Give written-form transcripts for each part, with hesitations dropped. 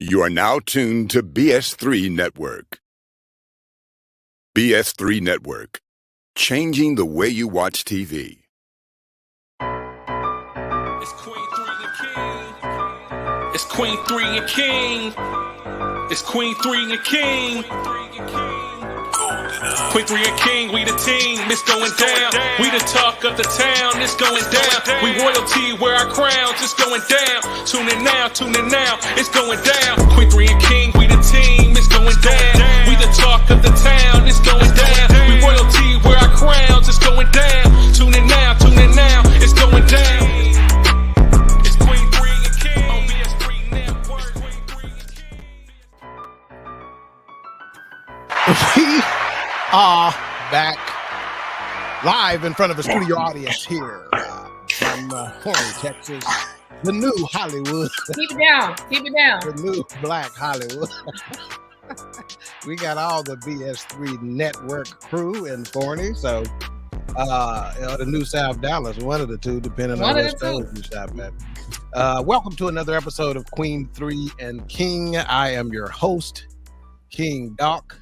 You are now tuned to BS3 Network. BS3 Network, changing the way you watch TV. It's Queen3 King. It's Queen3 and King. It's Queen3 and King. Queen3 and King, we the team, it's going down. We the talk of the town, it's going down. We royalty, wear our crowns, it's going down. Tune in now, it's going down. Queen3 and King, we the team, it's going down. We the talk of the town, it's going down. We royalty, wear our crowns, it's going down. Tune in now, it's going down. It's Queen3 and King on BS3 Network. We are back live in front of a studio audience here from Horny, Texas, the new Hollywood. Keep it down. The new Black Hollywood. We got all the BS3 Network crew in Horny, so the new South Dallas, one of the two, depending on what shows you shop at. Welcome to another episode of Queen3 and King. I am your host, King Doc.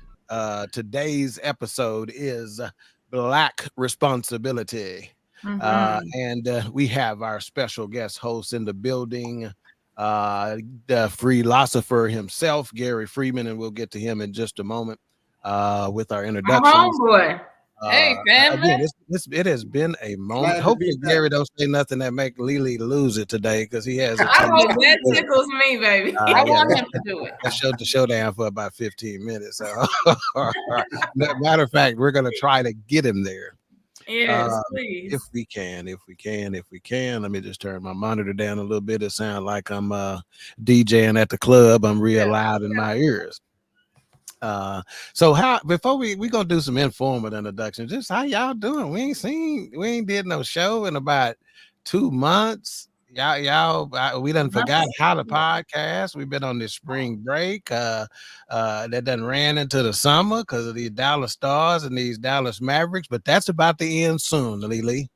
Today's episode is Black Responsibility. And we have our special guest host in the building, the Freelosopher himself, Gary Freeman, and we'll get to him in just a moment with our introduction. Homeboy. Hey, family. Again, it has been a moment. Hopefully Gary don't say nothing that make Lily lose it today, because he has that tickles me, baby. I want him to do it. I showed the showdown for about 15 minutes. So. Matter of fact, we're going to try to get him there. Yes, please. If we can. Let me just turn my monitor down a little bit. It sounds like I'm DJing at the club. I'm real loud in my ears. So how before we gonna do some informal introductions, just how y'all doing? We ain't did no show in about 2 months. Y'all we done forgot how to podcast. We've been on this spring break that done ran into the summer because of these Dallas Stars and these Dallas Mavericks, but that's about to end soon, Lily.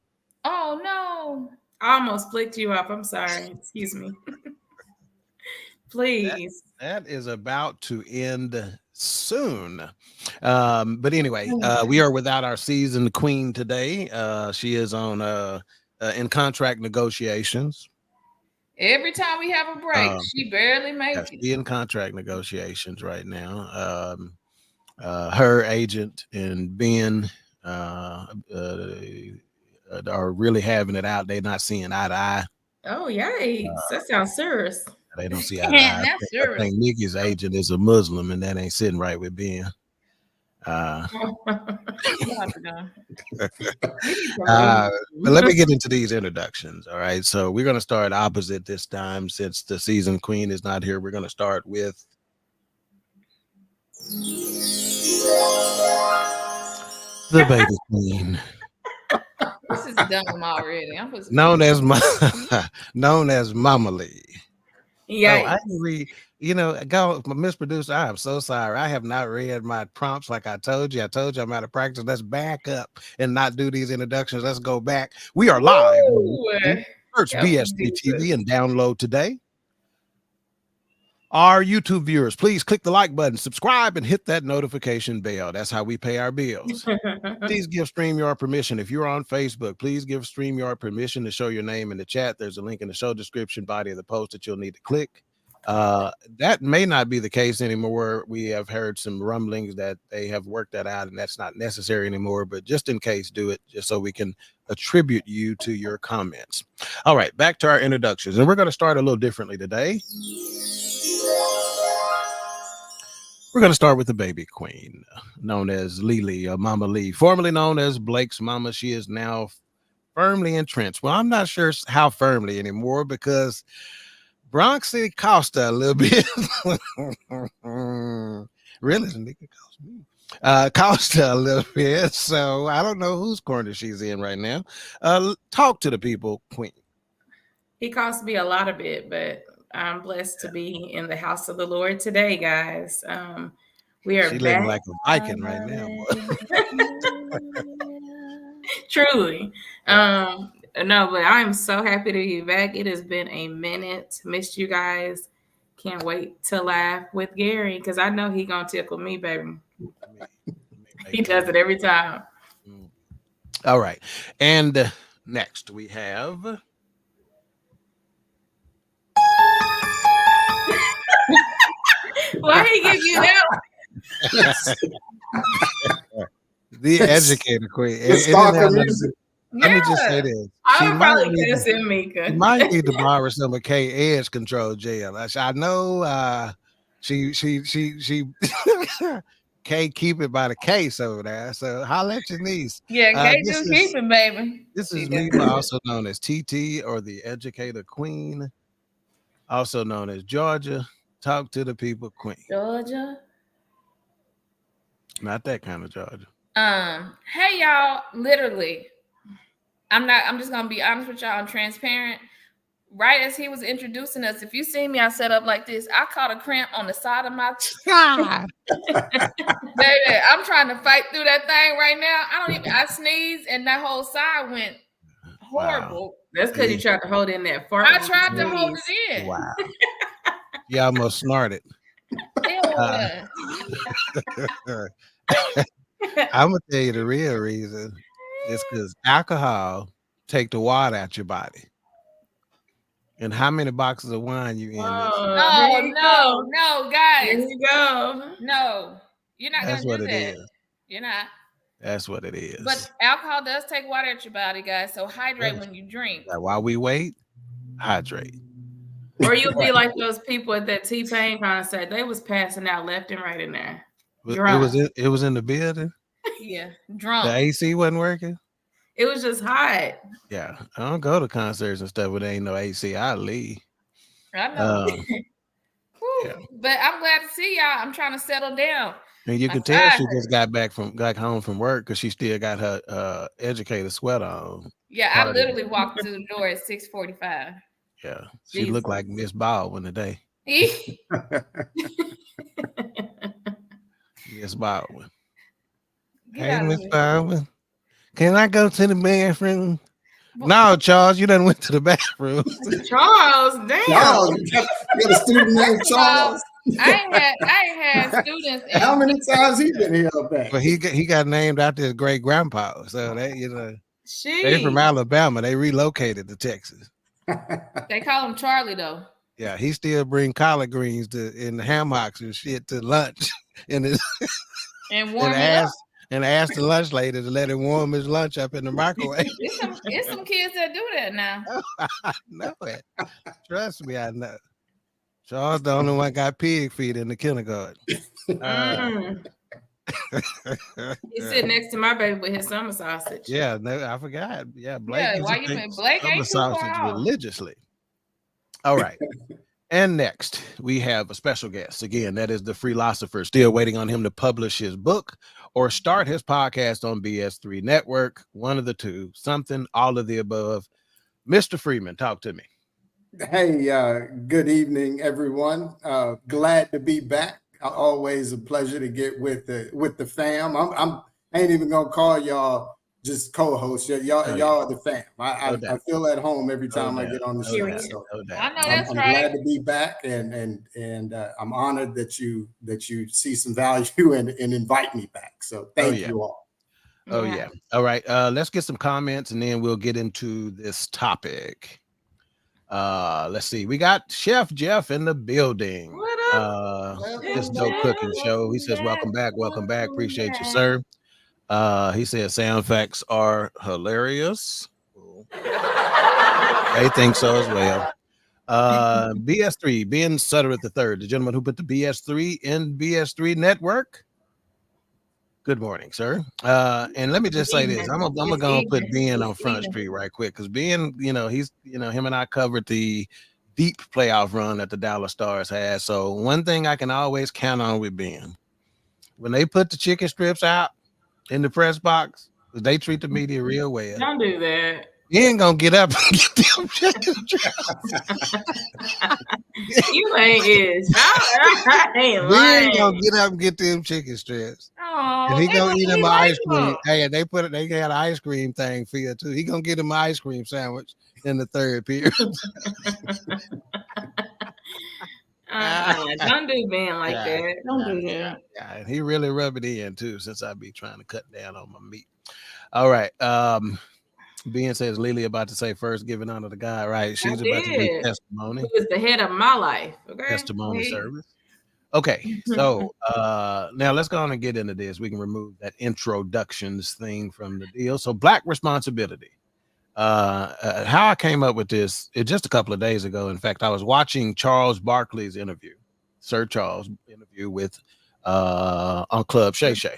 Oh no, I almost flicked you up. I'm sorry. Excuse me. Please. That is about to end soon. But anyway, we are without our seasoned queen today. She is on in contract negotiations. Every time we have a break, she barely makes it. She's in contract negotiations right now. Her agent and Ben are really having it out. They're not seeing eye to eye. Oh, yikes. That sounds serious. They don't see eye to eye. I think Nikki's agent is a Muslim, and that ain't sitting right with Ben. But let me get into these introductions. All right, so we're going to start opposite this time, since the season queen is not here. We're going to start with the baby queen. This is dumb already. known as Mama Lee. Yeah, Miss Producer, I am so sorry. I have not read my prompts like I told you. I'm out of practice. Let's back up and not do these introductions. Let's go back. We are live. Search BS3 TV and download today. Our YouTube viewers, please click the like button, subscribe, and hit that notification bell. That's how we pay our bills. Please give StreamYard permission. If you're on Facebook, please give StreamYard permission to show your name in the chat. There's a link in the show description body of the post that you'll need to click. That may not be the case anymore. We have heard some rumblings that they have worked that out, and that's not necessary anymore. But just in case, do it, just so we can attribute you to your comments. All right, back to our introductions. And we're going to start a little differently today. We're going to start with the baby queen, known as Lily, or Mama Lee, formerly known as Blake's mama. She is now firmly entrenched. Well, I'm not sure how firmly anymore, because Bronx City cost her a little bit. Really? Cost her a little bit. So I don't know whose corner she's in right now. Talk to the people, Queen. He cost me a lot of it, but I'm blessed to be in the house of the Lord today, guys. We are living like a Viking right now. Truly. No, but I'm so happy to be back. It has been a minute. Missed you guys. can't wait to laugh with Gary because I know he gonna tickle me, baby. He does it every time. All right. And next we have Why he give you that? the educator queen. The stalker music. Let me just say this. I would probably guess it, Mika. She might need to borrow some of K Edge control jail. I know she K keep it by the case over there. So holla at your niece. Yeah, K do keep it, baby. This is Mika, also known as TT or the educator queen, also known as Georgia. Talk to the people queen. Georgia. Not that kind of Georgia. Hey y'all, literally. I'm just gonna be honest with y'all. I'm transparent. Right as he was introducing us, if you see me, I set up like this. I caught a cramp on the side of my baby. I'm trying to fight through that thing right now. I sneezed and that whole side went horrible. Wow. That's because you tried to hold in that fart. I tried to hold it in. Wow. You almost snorted. I'm gonna tell you the real reason. It's because alcohol take the water out your body. And how many boxes of wine you in? No, guys. Here you go. No, you're not That's gonna do what that. It is. You're not. That's what it is. But alcohol does take water out your body, guys. So hydrate when you drink. While we wait, hydrate. Or you'll be like those people at that T-Pain concert. They was passing out left and right in there. It was in the building. Yeah, drunk. The AC wasn't working. It was just hot. Yeah, I don't go to concerts and stuff where there ain't no AC. I leave. I know. Yeah. But I'm glad to see y'all. I'm trying to settle down. And you can tell she just got home from work because she still got her educator sweater on. Yeah, I literally walked through the door at 6:45. Yeah, she looked like Miss Baldwin today. Miss Baldwin. Hey, Miss Baldwin. Can I go to the bathroom? No, Charles, you done went to the bathroom. Charles, damn. Charles, you got a student named Charles. I ain't had students. How many times he been here back? But he got named after his great grandpa. So they they from Alabama. They relocated to Texas. They call him Charlie though. Yeah, he still bring collard greens in the ham hocks and shit to lunch and ask the lunch lady to let him warm his lunch up in the microwave. It's some kids that do that now. I know it. Trust me, I know. Charles the only one got pig feet in the kindergarten. He's sitting next to my baby with his summer sausage. Yeah, no, I forgot. Yeah, Blake. Yeah, why you been Blake ain't too sausage far religiously. All right. And next, we have a special guest. Again, that is the Freelosopher. Still waiting on him to publish his book or start his podcast on BS3 Network. One of the two, something, all of the above. Mr. Freeman, talk to me. Hey, good evening, everyone. Glad to be back. Always a pleasure to get with the fam. I ain't even gonna call y'all just co-hosts. Y'all are the fam. I feel at home every time I get on the show. So I know that's I'm right. glad to be back, and I'm honored that you see some value and invite me back. So thank you all. Oh yeah. All right. Let's get some comments and then we'll get into this topic. Let's see. We got Chef Jeff in the building. What up? This dope cooking show. He says, welcome back. Appreciate you, sir. He said sound facts are hilarious. I think so as well. BS3, Ben Sutter the third, the gentleman who put the BS3 in BS3 Network. Good morning, sir. And let me just say this. I'm gonna go put Ben on Front Street right quick because Ben, he's him and I covered the deep playoff run that the Dallas Stars had. So one thing I can always count on with Ben, when they put the chicken strips out in the press box, they treat the media real well. Don't do that. You ain't gonna get up and get them chicken strips. You ain't is. I ain't lying. You ain't gonna get up and get them chicken strips. Oh, and he gonna eat him an ice cream. Hey, they got an ice cream thing for you too. He gonna get him an ice cream sandwich in the third period. Don't do Ben like Yeah, that. Don't do that. Yeah, and he really rub it in too, since I be trying to cut down on my meat. All right. Ben says Lily about to say first giving honor to God, right? She's about to do testimony. Who is the head of my life? Okay. Testimony service. Okay, so now let's go on and get into this. We can remove that introductions thing from the deal. So Black responsibility. How I came up with this just a couple of days ago. In fact, I was watching Charles Barkley's interview, Sir Charles interview with on Club Shay Shay.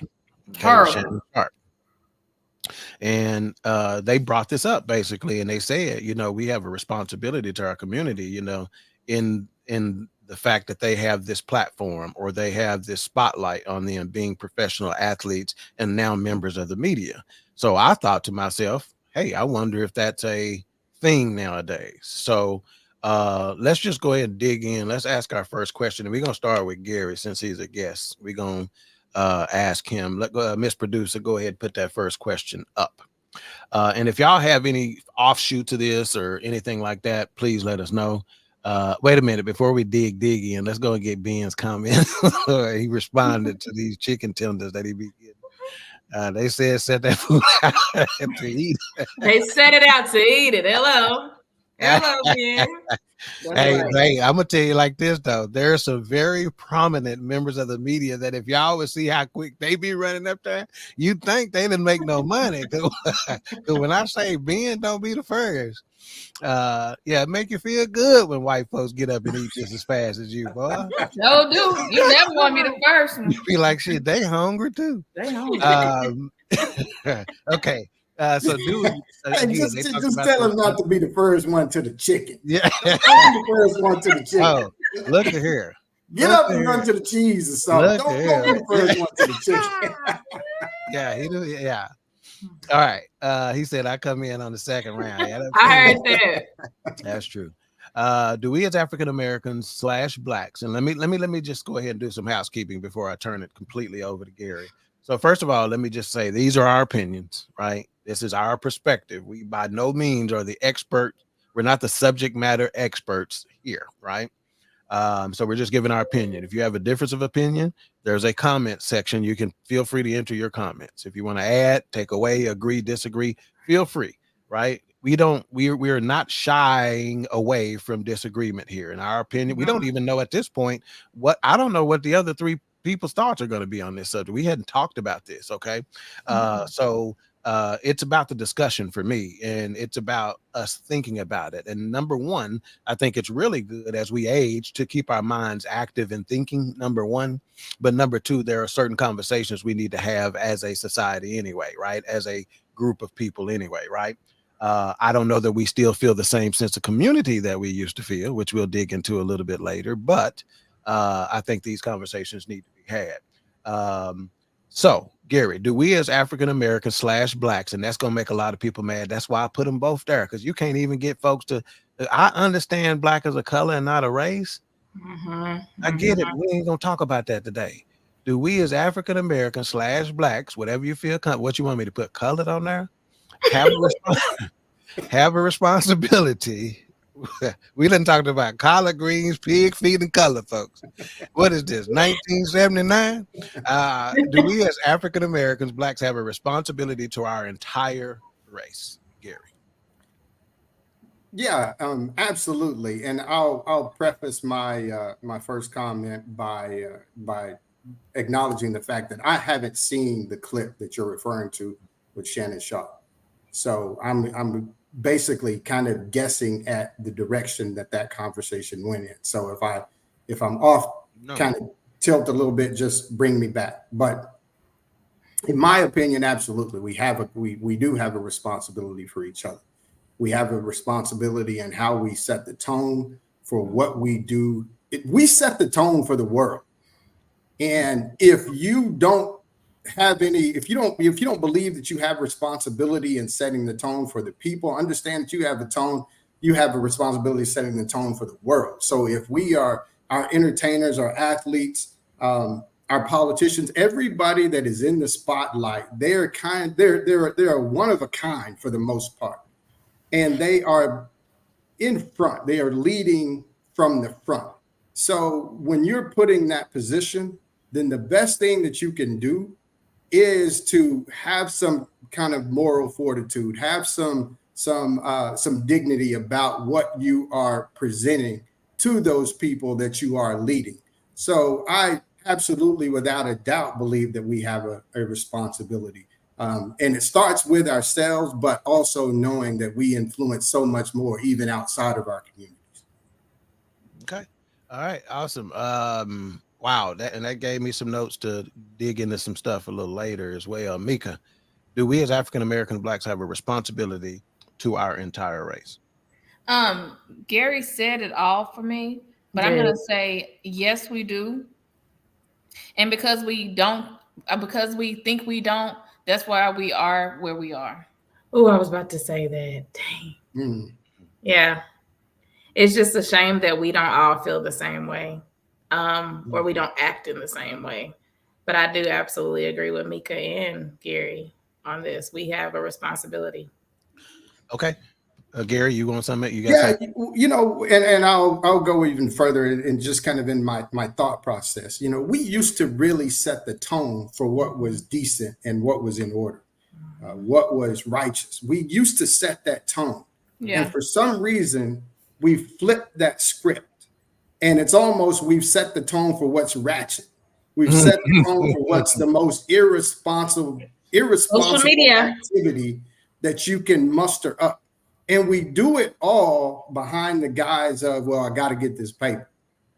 And they brought this up basically, and they said, we have a responsibility to our community, in the fact that they have this platform or they have this spotlight on them being professional athletes and now members of the media. So I thought to myself, hey, I wonder if that's a thing nowadays. So let's just go ahead and dig in. Let's ask our first question. And we're going to start with Gary since he's a guest. We're going to ask him. Miss Producer, go ahead and put that first question up. And if y'all have any offshoot to this or anything like that, please let us know. Wait a minute, before we dig in, let's go and get Ben's comment. He responded to these chicken tenders that he be getting. They said set that food out to eat. They set it out to eat it. Hello, Ben. Hey, I'm gonna tell you like this though. There are some very prominent members of the media that if y'all would see how quick they be running up there, you'd think they didn't make no money. Cause when I say Ben don't be the first, it make you feel good when white folks get up and eat just as fast as you, boy. No, dude, you never want to be the first one. You be like, shit, they hungry too. They hungry. Okay. So dude, just tell him not to be the first one to the chicken. Yeah. The first one to the chicken. Oh, look at here. Get up and run to the cheese or something. Don't be the first one to the chicken. Yeah, he do. Yeah. All right. He said I come in on the second round. Yeah, I heard that. That's true. Do we as African Americans / Blacks, and let me just go ahead and do some housekeeping before I turn it completely over to Gary. So first of all, let me just say these are our opinions, right? This is our perspective. We by no means are the expert. We're not the subject matter experts here, right? So we're just giving our opinion. If you have a difference of opinion, there's a comment section. You can feel free to enter your comments. If you want to add, take away, agree, disagree, feel free, right? We're not shying away from disagreement here. In our opinion, we don't even know at this point I don't know what the other three people's thoughts are going to be on this subject. We hadn't talked about this. Okay. So it's about the discussion for me, and it's about us thinking about it. And number one, I think it's really good as we age to keep our minds active and thinking, number one. But number two, there are certain conversations we need to have as a society anyway, right? As a group of people anyway, right? I don't know that we still feel the same sense of community that we used to feel, which we'll dig into a little bit later. But I think these conversations need to be had. So, Gary, do we as African Americans / Blacks, and that's going to make a lot of people mad. That's why I put them both there, because you can't even get folks to. I understand Black as a color and not a race. I get it. We ain't going to talk about that today. Do we as African Americans / Blacks, whatever you feel, what you want me to put colored on there, have a responsibility? We done talked about collard greens, pig feet, and color, folks. What is this, 1979? Do we as African Americans, Blacks, have a responsibility to our entire race, Gary? Yeah, absolutely. And I'll preface my my first comment by acknowledging the fact that I haven't seen the clip that you're referring to with Shannon Sharp. So I'm basically kind of guessing at the direction that conversation went in. So if I'm off, kind of tilt a little bit, just bring me back. But in my opinion, absolutely, we do have a responsibility for each other. We have a responsibility in how we set the tone for what we do. We set the tone for the world. And if you don't if you don't believe that you have responsibility in setting the tone for the people, understand that you have a responsibility setting the tone for the world. So if we are our entertainers, our athletes, our politicians, everybody that is in the spotlight, they're one of a kind for the most part. And they are in front. They are leading from the front. So when you're put in that position, then the best thing that you can do is to have some kind of moral fortitude, have some dignity about what you are presenting to those people that you are leading. So I absolutely, without a doubt, believe that we have a responsibility. And it starts with ourselves, but also knowing that we influence so much more, even outside of our communities. Okay. All right. Awesome. Wow. That gave me some notes to dig into some stuff a little later as well. Mika, do we as African American Blacks have a responsibility to our entire race? Gary said it all for me, but I'm gonna say yes, we do. And because we don't, because we think we don't, that's why we are where we are. Oh, I was about to say that. Dang. Mm. Yeah. It's just a shame that we don't all feel the same way, or we don't act in the same way. But I do absolutely agree with Mika and Gary on this. We have a responsibility. Okay. Gary, you want something? You got Yeah, something? and I'll go even further and just kind of in my thought process. We used to really set the tone for what was decent and what was in order, what was righteous. We used to set that tone, and for some reason we flipped that script, and it's almost we've set the tone for what's ratchet. We've set the tone for what's the most irresponsible Social media activity that you can muster up. And we do it all behind the guise of, well, I got to get this paper.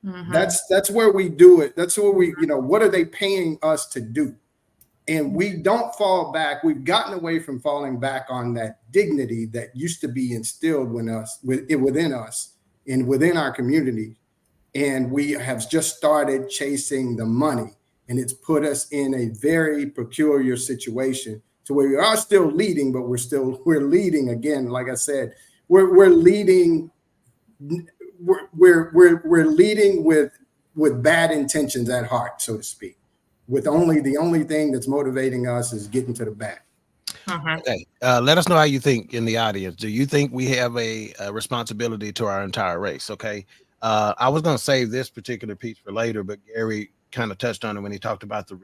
Mm-hmm. That's where we do it. That's where we, what are they paying us to do? And we don't fall back. We've gotten away from falling back on that dignity that used to be instilled within us and within our community. And we have just started chasing the money. And it's put us in a very peculiar situation to where we are still leading, but we're leading again. Like I said, we're leading. We're leading with bad intentions at heart, so to speak. With the only thing that's motivating us is getting to the back. Okay. Let us know how you think in the audience. Do you think we have a responsibility to our entire race? Okay. I was going to save this particular piece for later, but Gary kind of touched on it when he talked about the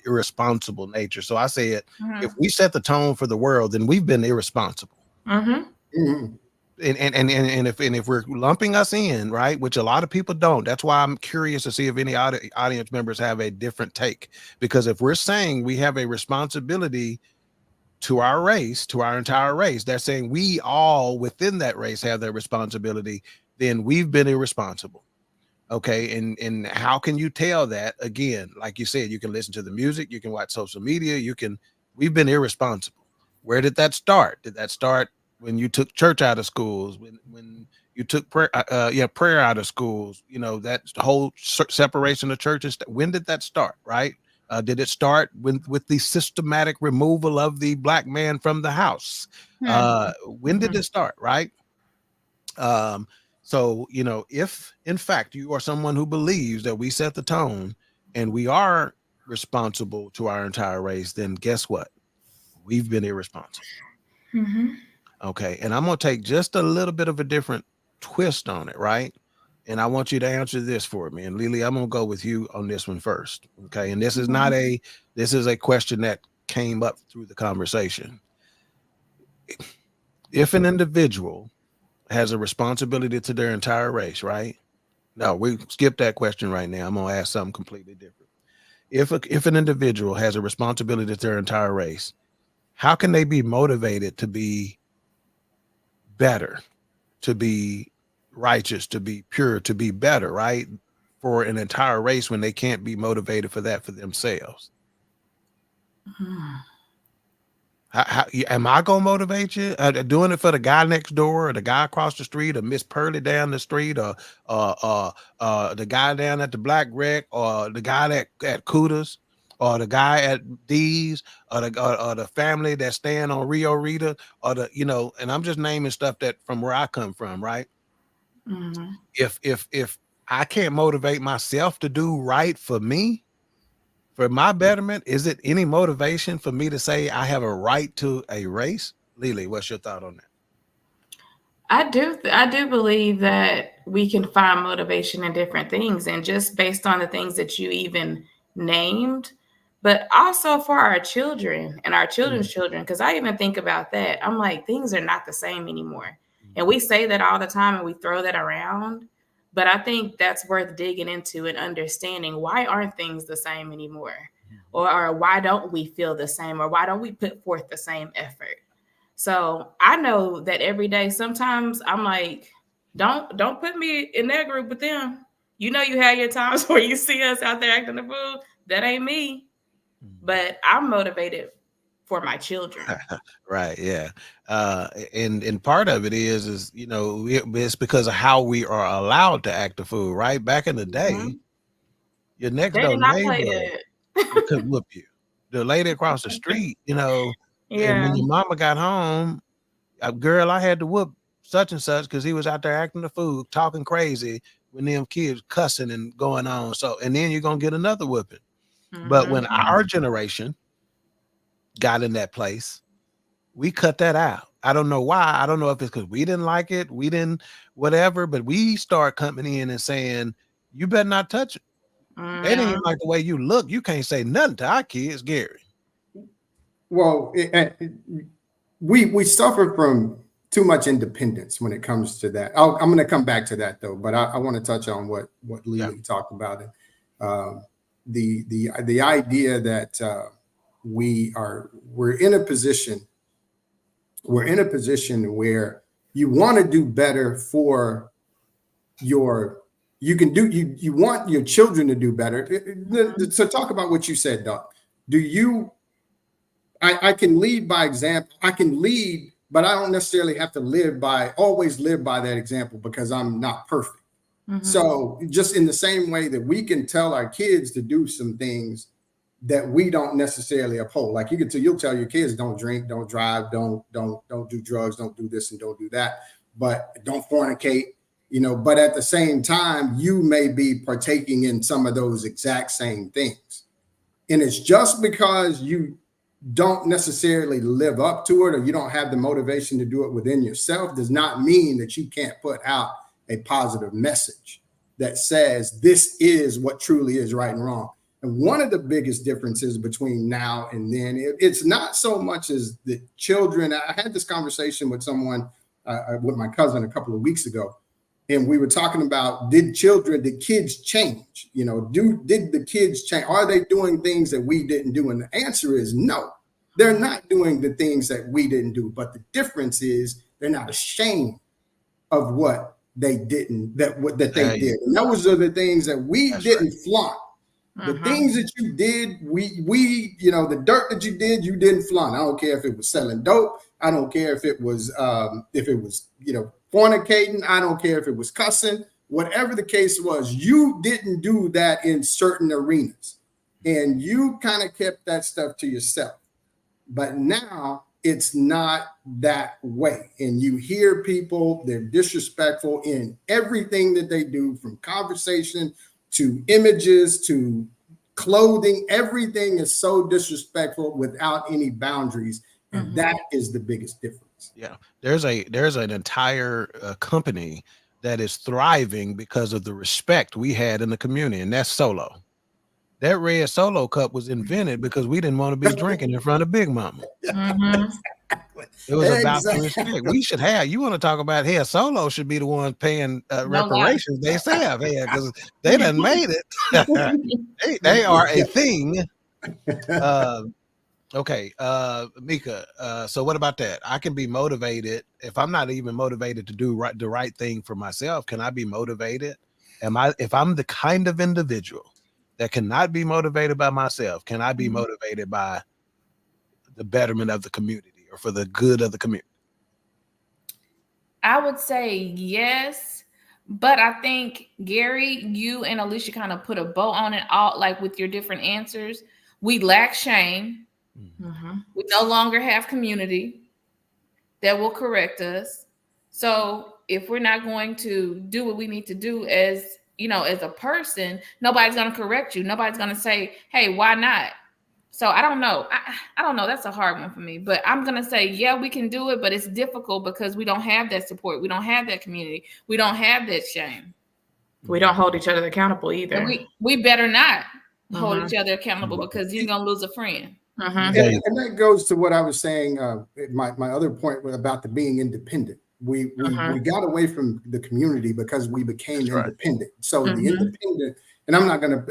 irresponsible nature. So I said, if we set the tone for the world, then we've been irresponsible. And if we're lumping us in, right, which a lot of people don't, that's why I'm curious to see if any audience members have a different take. Because if we're saying we have a responsibility to our race, to our entire race, they're saying we all within that race have that responsibility, then we've been irresponsible. Okay. And how can you tell that? Again, like you said, you can listen to the music, you can watch social media, we've been irresponsible. Where did that start? Did that start when you took church out of schools, when you took prayer out of schools, that whole separation of churches? When did that start? Right. Did it start with the systematic removal of the black man from the house? When did it start? Right. So, if in fact you are someone who believes that we set the tone and we are responsible to our entire race, then guess what? We've been irresponsible. Okay. And I'm going to take just a little bit of a different twist on it. Right. And I want you to answer this for me. And Lily, I'm going to go with you on this one first. Okay. And this is this is a question that came up through the conversation. If an individual has a responsibility to their entire race, right? No, we skip that question right now. I'm going to ask something completely different. If an individual has a responsibility to their entire race, how can they be motivated to be better, to be righteous, to be pure, to be better, right? For an entire race when they can't be motivated for that for themselves? How am I gonna motivate you? Doing it for the guy next door, or the guy across the street, or Miss Pearly down the street, or the guy down at the Black Wreck, or the guy at Cooter's, or the guy at D's, or the family that's staying on Rio Rita, or and I'm just naming stuff that from where I come from, right? If I can't motivate myself to do right for me, for my betterment, is it any motivation for me to say I have a right to a race? Lily, what's your thought on I do believe that we can find motivation in different things, and just based on the things that you even named, but also for our children and our children's children. Because I even think about that. I'm like, things are not the same anymore. And we say that all the time and we throw that around. But I think that's worth digging into and understanding, why aren't things the same anymore? Or why don't we feel the same? Or why don't we put forth the same effort? So I know that every day, sometimes I'm like, don't put me in that group with them. You know, you have your times where you see us out there acting the fool. That ain't me. But I'm motivated for my children. Right. Yeah. And part of it is it's because of how we are allowed to act the fool. Right. Back in the day, your next They door did not play neighbor could whoop you. The lady across the street, and Yeah. when your mama got home, girl, I had to whoop such and such because he was out there acting the fool, talking crazy when them kids cussing and going on. So, and then you're gonna get another whooping. But when our generation got in that place, we cut that out. I don't know why. I don't know if it's because we didn't like it, we didn't, whatever, but we start coming in and saying, you better not touch it. They didn't even like the way you look. You can't say nothing to our kids, Gary. Well, we suffer from too much independence when it comes to that. I'm going to come back to that though, but I want to touch on what Lily talked about. The idea that we're in a position where you want to do better for you want your children to do better. So talk about what you said, Doc. I can lead by example. I can lead, but I don't necessarily have to always live by that example because I'm not perfect. So just in the same way that we can tell our kids to do some things that we don't necessarily uphold. Like you'll tell your kids, don't drink, don't drive, don't do drugs, don't do this and don't do that, but don't fornicate, but at the same time, you may be partaking in some of those exact same things. And it's just because you don't necessarily live up to it or you don't have the motivation to do it within yourself does not mean that you can't put out a positive message that says this is what truly is right and wrong. And one of the biggest differences between now and then, it's not so much as the children. I had this conversation with someone, with my cousin a couple of weeks ago, and we were talking about, did kids change? Did the kids change? Are they doing things that we didn't do? And the answer is no, they're not doing the things that we didn't do. But the difference is they're not ashamed of what they didn't, that they did. And those are the things that we didn't flaunt. The things that you did, the dirt that you didn't flaunt. I don't care if it was selling dope. I don't care if it was, fornicating. I don't care if it was cussing. Whatever the case was, you didn't do that in certain arenas. And you kind of kept that stuff to yourself. But now it's not that way. And you hear people, they're disrespectful in everything that they do, from conversation to images to clothing. Everything is so disrespectful without any boundaries. And that is the biggest difference. Yeah. There's an entire company that is thriving because of the respect we had in the community, and that's Solo. That red Solo cup was invented because we didn't want to be drinking in front of Big Mama. It was about the respect. We should have. You want to talk about here? Solo should be the ones paying reparations. They say because they done made it. they are a thing. Okay, Mika. So what about that? I can be motivated if I'm not even motivated to do the right thing for myself. Can I be motivated? If I'm the kind of individual that cannot be motivated by myself, can I be motivated by the betterment of the community or for the good of the community? I would say yes, but I think Gary, you and Alicia kind of put a bow on it all, like with your different answers. We lack shame. We no longer have community that will correct us. So if we're not going to do what we need to do as a person, nobody's going to correct you. Nobody's going to say, hey, why not? So I don't know. I don't know. That's a hard one for me. But I'm gonna say, yeah, we can do it, but it's difficult because we don't have that support. We don't have that community. We don't have that shame. We don't hold each other accountable either. And we better not hold each other accountable because you're gonna lose a friend. And that goes to what I was saying. My other point about the being independent. We got away from the community because we became independent. So the independent, and I'm not gonna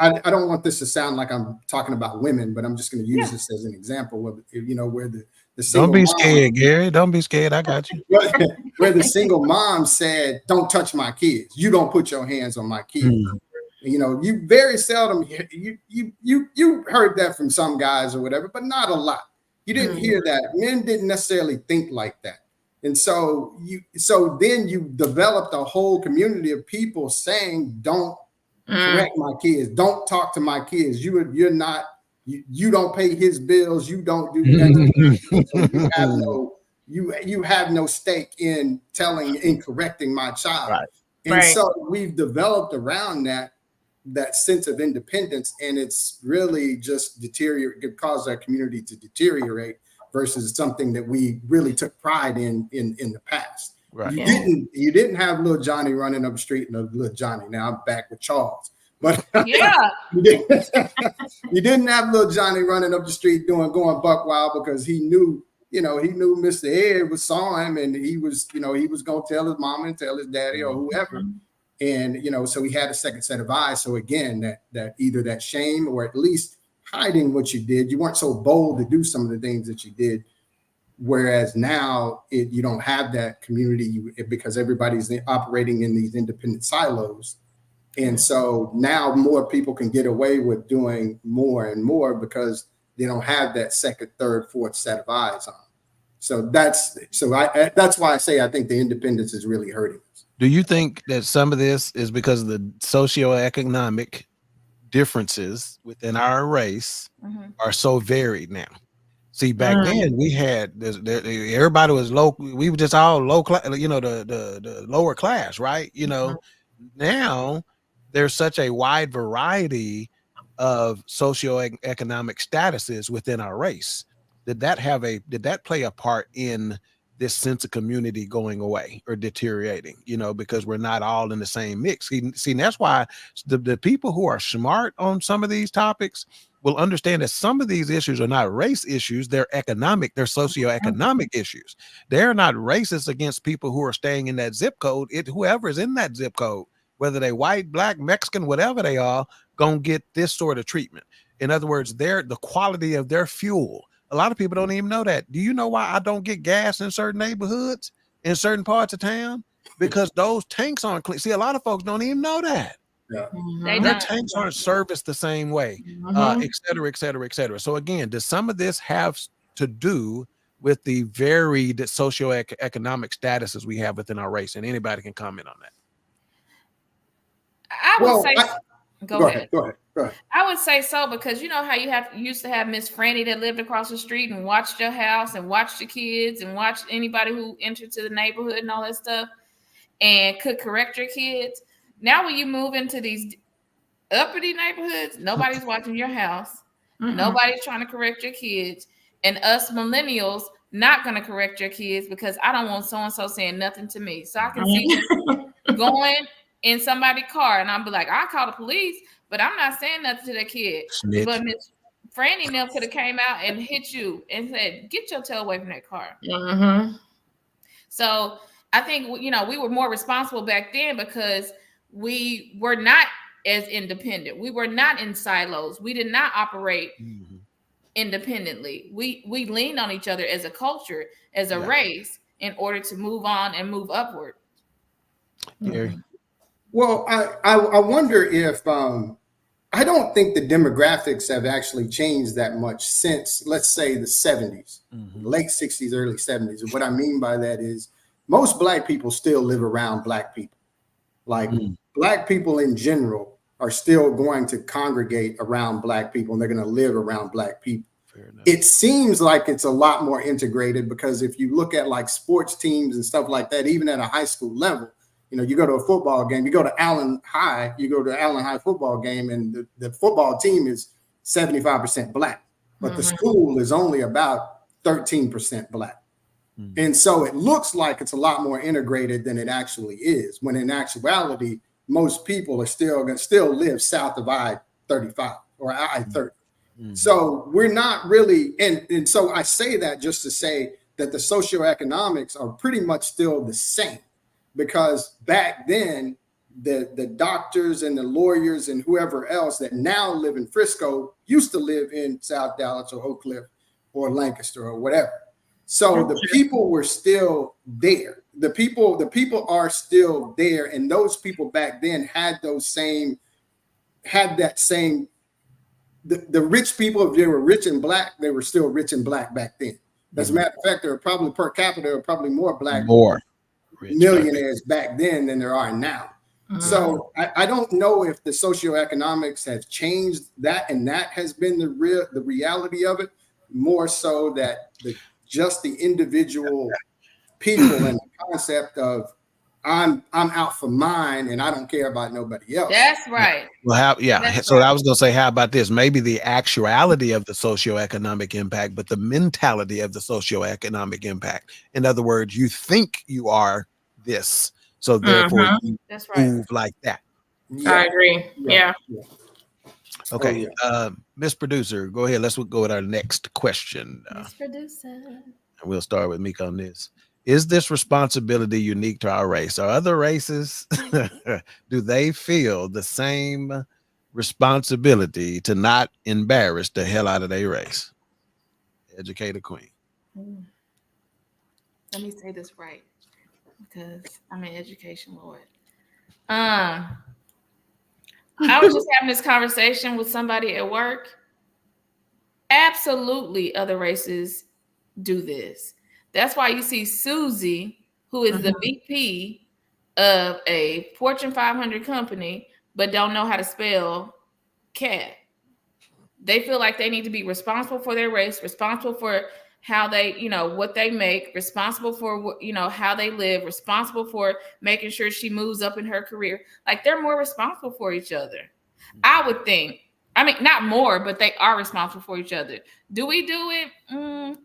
I don't want this to sound like I'm talking about women, but I'm just going to use this as an example of, you know, where the single don't be scared, Gary. Don't be scared. I got you. Where the single mom said, "Don't touch my kids. You don't put your hands on my kids." You know, you very seldom you heard that from some guys or whatever, but not a lot. You didn't hear that. Men didn't necessarily think like that, and so then you developed a whole community of people saying, "Don't correct my kids. Don't talk to my kids. You're not. You don't pay his bills. You don't do that. You have no stake in correcting my child." Right. And so we've developed around that sense of independence, and it's really just caused our community to deteriorate versus something that we really took pride in the past. Right. You didn't have little Johnny running up the street and little Johnny. Now I'm back with Charles, but you didn't have little Johnny running up the street going buck wild because he knew Mr. Ed saw him and he was going to tell his mom and tell his daddy or whoever. And, so he had a second set of eyes. So again, that either that shame or at least hiding what you did, you weren't so bold to do some of the things that you did. Whereas now you don't have that community because everybody's operating in these independent silos. And so now more people can get away with doing more and more because they don't have that second, third, fourth set of eyes on. So that's why I say I think the independence is really hurting us. Do you think that some of this is because of the socioeconomic differences within our race are so varied now? See, back then we had everybody was low. We were just all low class, the lower class, right? Now there's such a wide variety of socioeconomic statuses within our race. Did that play a part in this sense of community going away or deteriorating? Because we're not all in the same mix. See, that's why the people who are smart on some of these topics will understand that some of these issues are not race issues, they're socioeconomic issues. They're not racist against people who are staying in that zip code. Whoever is in that zip code, whether they white, black, Mexican, whatever they are, gonna get this sort of treatment. In other words, the quality of their fuel. A lot of people don't even know that. Do you know why I don't get gas in certain neighborhoods, in certain parts of town? Because those tanks aren't clean. See, a lot of folks don't even know that. Yeah. Their tanks aren't serviced the same way, et cetera, et cetera, et cetera. So again, does some of this have to do with the varied socioeconomic statuses we have within our race? And anybody can comment on that. Go ahead. I would say so because you know how you used to have Miss Franny that lived across the street and watched your house and watched the kids and watched anybody who entered to the neighborhood and all that stuff and could correct your kids. Now when you move into these uppity neighborhoods, nobody's watching your house. Nobody's trying to correct your kids. And us millennials not going to correct your kids because I don't want so-and-so saying nothing to me. So I can see going in somebody's car and I'll be like, I'll call the police, but I'm not saying nothing to the kid. Snitch. But Miss Franny Neal could have came out and hit you and said, get your tail away from that car. So I think, we were more responsible back then because we were not as independent. We were not in silos. We did not operate independently. We leaned on each other as a culture, as a race, in order to move on and move upward. Gary? Well, I wonder if I don't think the demographics have actually changed that much since, let's say, the 70s, late 60s, early 70s. And what I mean by that is most Black people still live around Black people. Like Black people in general are still going to congregate around Black people and they're going to live around Black people. It seems like it's a lot more integrated because if you look at like sports teams and stuff like that, even at a high school level, you go to a football game, you go to Allen High football game, and the football team is 75% black, but the school is only about 13% black. And so it looks like it's a lot more integrated than it actually is, when in actuality, most people are still going to still live south of I-35 or I-30. So we're not really, and so I say that just to say that the socioeconomics are pretty much still the same, because back then, the doctors and the lawyers and whoever else that now live in Frisco used to live in South Dallas or Oak Cliff or Lancaster or whatever. So the people were still there. The people are still there. And those people back then had that same, the rich people, if they were rich and black, they were still rich and black back then. As a matter of fact, there are probably per capita, there are probably more black millionaires back then than there are now. So I don't know if the socioeconomics has changed that, and that has been the reality of it, more so that just the individual people and the concept of I'm out for mine and I don't care about nobody else. That's right. Well, I was going to say, how about this? Maybe the actuality of the socioeconomic impact, but the mentality of the socioeconomic impact. In other words, you think you are this, so therefore you move like that. Yeah. I agree. Yeah. Okay. Miss Producer, go ahead. Let's go with our next question. Miss Producer. We'll start with Mika on this. Is this responsibility unique to our race? Are other races, do they feel the same responsibility to not embarrass the hell out of their race? Educator Queen. Let me say this right, because I'm an education lord. I was just having this conversation with somebody at work. Absolutely, other races do this. That's why you see Susie, who is the VP of a Fortune 500 company, but don't know how to spell cat. They feel like they need to be responsible for their race, responsible for how they, what they make, responsible for, how they live, responsible for making sure she moves up in her career. Like, they're more responsible for each other. I would think. I mean, not more, but they are responsible for each other. Do we do it?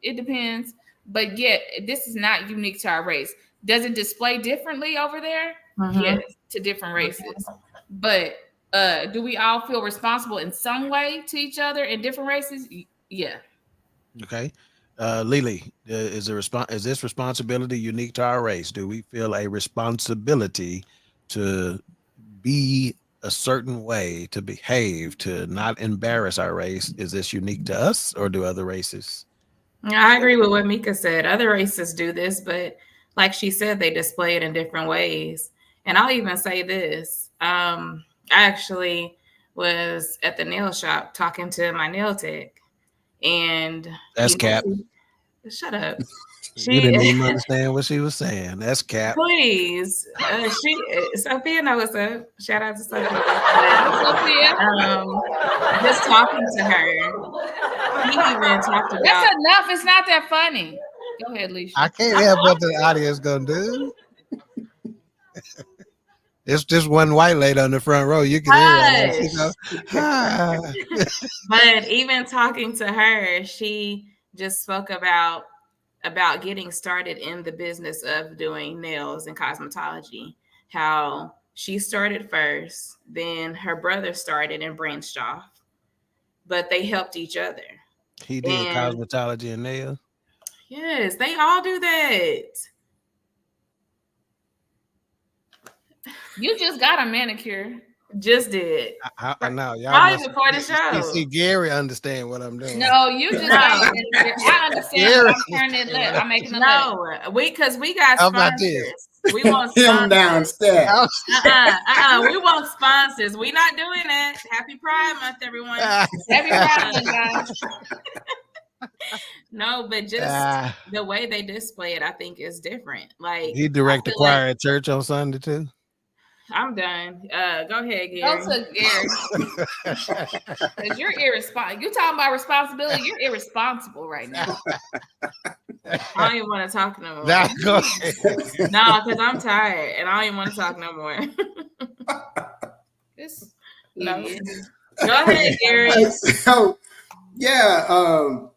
It depends. But yet, this is not unique to our race. Does it display differently over there? Yes, to different races. But do we all feel responsible in some way to each other in different races? Yeah. Okay. Lily, is this responsibility unique to our race? Do we feel a responsibility to be a certain way, to behave, to not embarrass our race? Is this unique to us, or do other races? I agree with what Mika said. Other races do this, but like she said, they display it in different ways. And I'll even say this. I actually was at the nail shop talking to my nail tech, and that's Cap. Shut up. You didn't even understand what she was saying. That's Cap. Please. Sophia knows what's up. Shout out to Sophia. Just talking to her. He even talked about. That's enough. It's not that funny. Go ahead, Leisha. I can't help what the audience gonna do. It's just one white lady on the front row. You can hear her. But even talking to her, she just spoke about getting started in the business of doing nails and cosmetology. How she started first, then her brother started and branched off, but they helped each other. He did cosmetology and nails. Yes, they all do that. You just got a manicure. Just did. I know. Probably before the show. See, Gary understand what I'm doing. No, you just got a manicure. I understand. I'm turning it left. I'm making a left. Because we got How sponsors. about this? We want sponsors. Him downstairs. We want sponsors. We're not doing that. Happy Pride Month, everyone. Happy Pride Month, guys. No, but just the way they display it, I think is different. Like, he direct the choir at church on Sunday too. I'm done. Go ahead, Gary. Go to Gary. Because you're irresponsible. You talking about responsibility? You're irresponsible right now. I don't even want to talk no more. Go ahead. No, because I'm tired and I don't even want to talk no more. Go ahead, Gary. So yeah,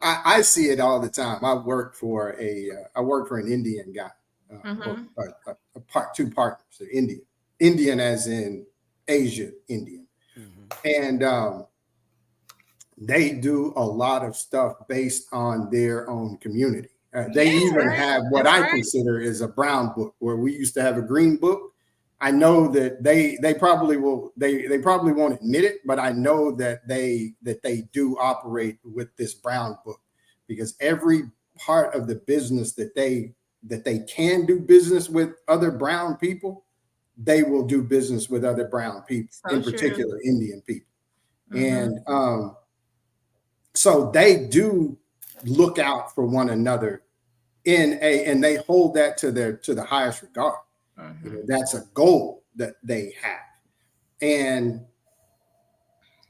I see it all the time. I work for an Indian guy, Mm-hmm. two partners, Indian as in Asia Indian, and they do a lot of stuff based on their own community. They even right. have what That's I right. consider is a brown book, where we used to have a green book. I know that they probably will they probably won't admit it, but I know that they do operate with this brown book, because every part of the business that they can do business with other brown people, they will do business with other brown people, So in true. particular Indian people. Mm-hmm. And so they do look out for one another and they hold that to the highest regard. Mm-hmm. That's a goal that they have. And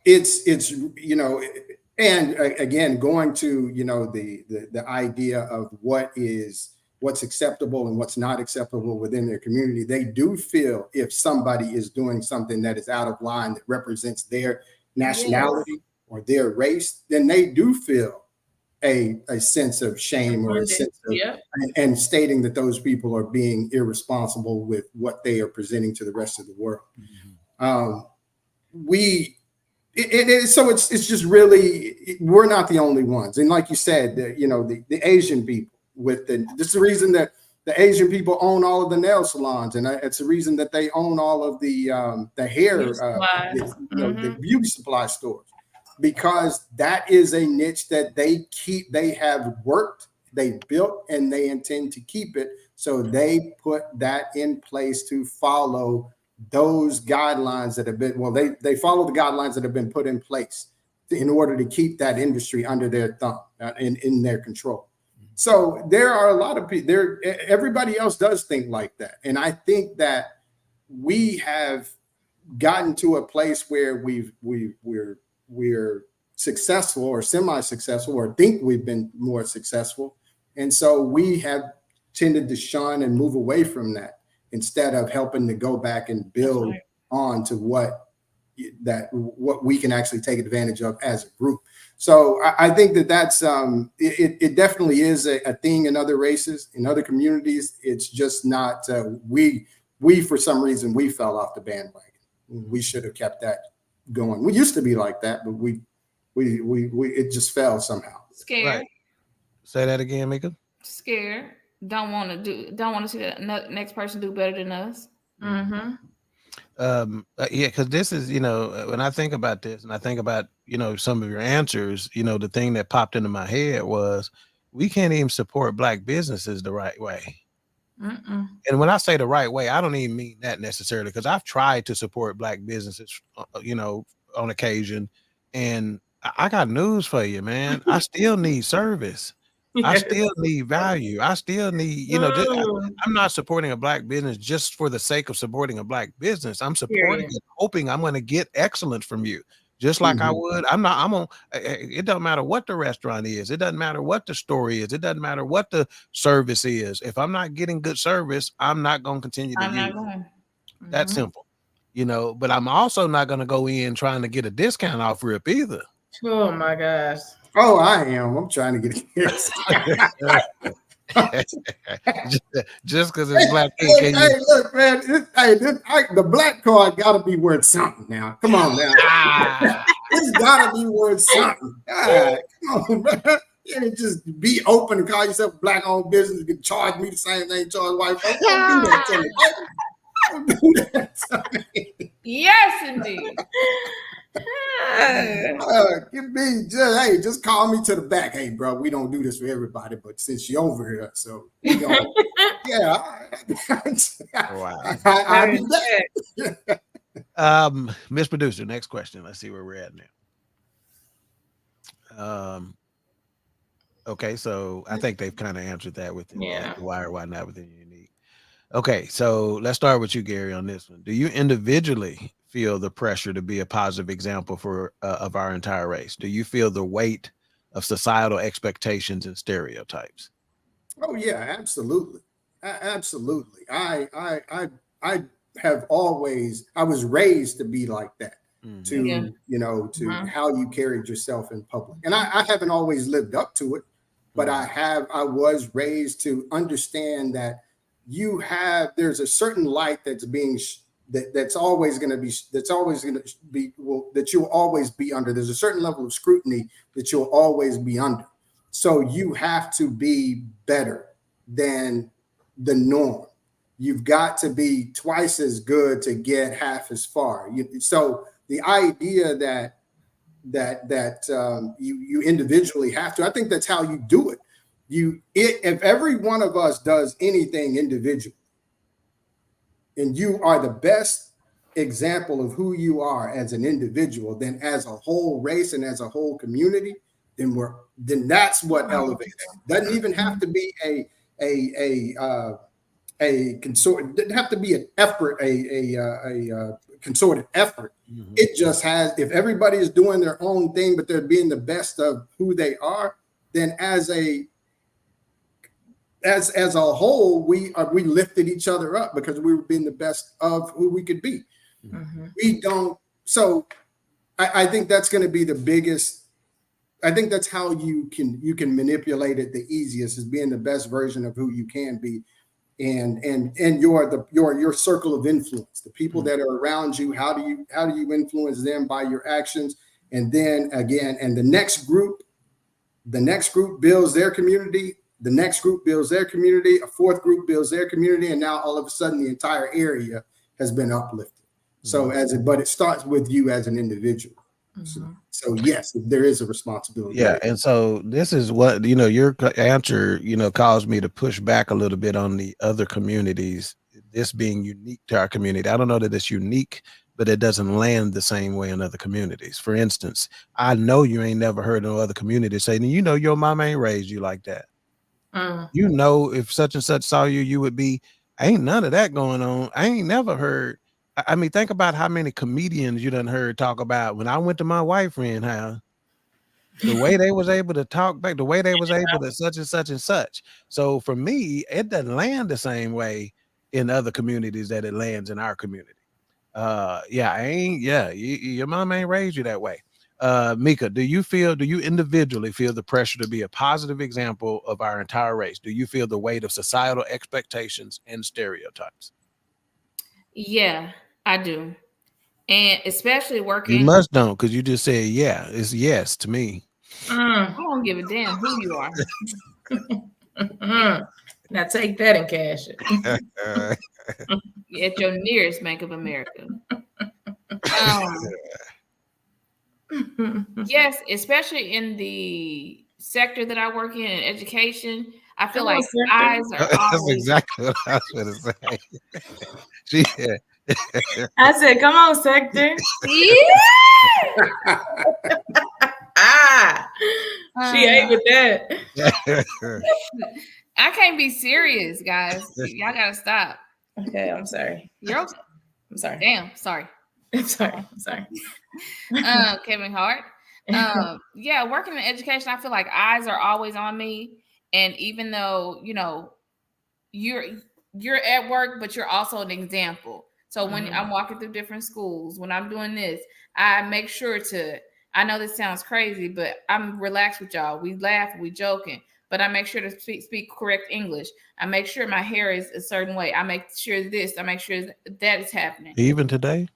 it's and again, going to the idea of what's acceptable and what's not acceptable within their community. They do feel if somebody is doing something that is out of line, that represents their nationality or their race, then they do feel a sense of shame or a sense of, and stating that those people are being irresponsible with what they are presenting to the rest of the world. So it's just really, we're not the only ones. And like you said, the Asian people this is the reason that the Asian people own all of the nail salons, and it's the reason that they own all of the hair, the beauty supply stores, because that is a niche that they have worked, they built, and they intend to keep it. So they put that in place to follow those guidelines that have been, they follow the guidelines that have been put in place in order to keep that industry under their thumb, in their control. So there are a lot of people there. Everybody else does think like that. And I think that we have gotten to a place where we're successful or semi-successful, or think we've been more successful. And so we have tended to shun and move away from that, instead of helping to go back and build on to what we can actually take advantage of as a group. So I think that's it definitely is a thing in other races, in other communities. It's just not we for some reason we fell off the bandwagon. We should have kept that going. We used to be like that, but we it just fell somehow. Scared. Right. Say that again, Mika. Scared. Don't want to see that next person do better than us. Mm-hmm. Yeah, because this is, when I think about this and I think about, some of your answers, the thing that popped into my head was we can't even support Black businesses the right way. Mm-mm. And when I say the right way, I don't even mean that necessarily, because I've tried to support Black businesses, on occasion. And I got news for you, man. I still need service. I still need value. I still need, I'm not supporting a Black business just for the sake of supporting a Black business. I'm supporting it, hoping I'm going to get excellence from you. Just like I would. It doesn't matter what the restaurant is. It doesn't matter what the store is. It doesn't matter what the service is. If I'm not getting good service, I'm not going to continue to use it. That's simple. But I'm also not going to go in trying to get a discount off RIP either. Oh my gosh. Oh, I am. I'm trying to get it. Just because it's Black Ink. Hey, look, man. The Black card got to be worth something now. Come on now. It's got to be worth something. God, come on, man. You can't just be open and call yourself a Black-owned business and can charge me the same thing charge white folks. Don't do that to me. Don't do that to me. Yes, indeed. Just call me to the back. Hey, bro, we don't do this for everybody, but since you're over here, so we don't. Yeah. Wow. I do that. Miss Producer, next question. Let's see where we're at now. Okay, so I think they've kind of answered that with why or why not within unique. Okay, so let's start with you, Gary, on this one. Do you individually feel the pressure to be a positive example for of our entire race? Do you feel the weight of societal expectations and stereotypes? Oh yeah, absolutely, absolutely. I have always. I was raised to be like that. to, you know, to how you carried yourself in public. And I haven't always lived up to it, but I was raised to understand that there's a certain light that's being, that's always going to be, that you'll always be under. There's a certain level of scrutiny that you'll always be under. So you have to be better than the norm. You've got to be twice as good to get half as far. So the idea that you individually have to, I think that's how you do it. If every one of us does anything individually, and you are the best example of who you are as an individual, then as a whole race and as a whole community, then that's what elevates. Doesn't even have to be a consort. Didn't have to be an effort, a concerted effort. It just has. If everybody is doing their own thing, but they're being the best of who they are, then as a whole, we lifted each other up because we were being the best of who we could be. We don't. So I think that's going to be the biggest. I think that's how you can manipulate it the easiest, is being the best version of who you can be. And your circle of influence, the people that are around you, how do you influence them by your actions? And then again, and the next group builds their community, the next group builds their community, a fourth group builds their community, and now all of a sudden the entire area has been uplifted. So but it starts with you as an individual. So yes, there is a responsibility. Yeah, and so this is what, your answer, caused me to push back a little bit on the other communities, this being unique to our community. I don't know that it's unique, but it doesn't land the same way in other communities. For instance, I know you ain't never heard no other community say, your mama ain't raised you like that. If such and such saw you, you would be, ain't none of that going on. I ain't never heard. I mean, think about how many comedians you done heard talk about when I went to my white friend house, the way they was able to talk back, the way they was able to such and such and such. So for me, it doesn't land the same way in other communities that it lands in our community. Your mom ain't raised you that way. Mika, do you individually feel the pressure to be a positive example of our entire race? Do you feel the weight of societal expectations and stereotypes? Yeah, I do. And especially working. You must don't, because you just said, yeah, it's yes to me. I don't give a damn who you are. Now take that and cash it. At your nearest Bank of America. Yes, especially in the sector that I work in education, I feel like eyes are always. That's exactly what I was going to say. I said, come on, sector. Yeah. She ate with that. I can't be serious, guys. Y'all gotta stop. Okay, I'm sorry. You're okay. I'm sorry. Damn, sorry. I'm sorry. Kevin Hart. Yeah, working in education, I feel like eyes are always on me. And even though, you're at work, but you're also an example. So when I'm walking through different schools, when I'm doing this, I make sure I know this sounds crazy, but I'm relaxed with y'all. We laugh, we joking, but I make sure to speak correct English. I make sure my hair is a certain way. I make sure I make sure that is happening. Even today?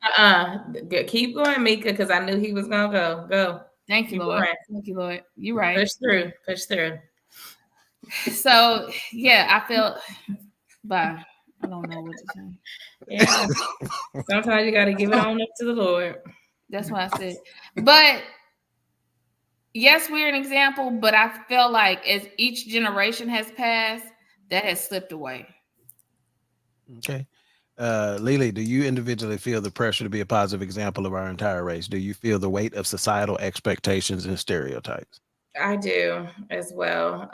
Keep going, Mika, because I knew he was going to go. Thank you, Lord. Thank you, Lord. You're right. Push through. So, yeah, I feel, bye. I don't know what to say. Yeah. Sometimes you got to give it on up to the Lord. That's what I said. But yes, we're an example, but I feel like as each generation has passed, that has slipped away. Okay. Lily, do you individually feel the pressure to be a positive example of our entire race? Do you feel the weight of societal expectations and stereotypes? I do as well.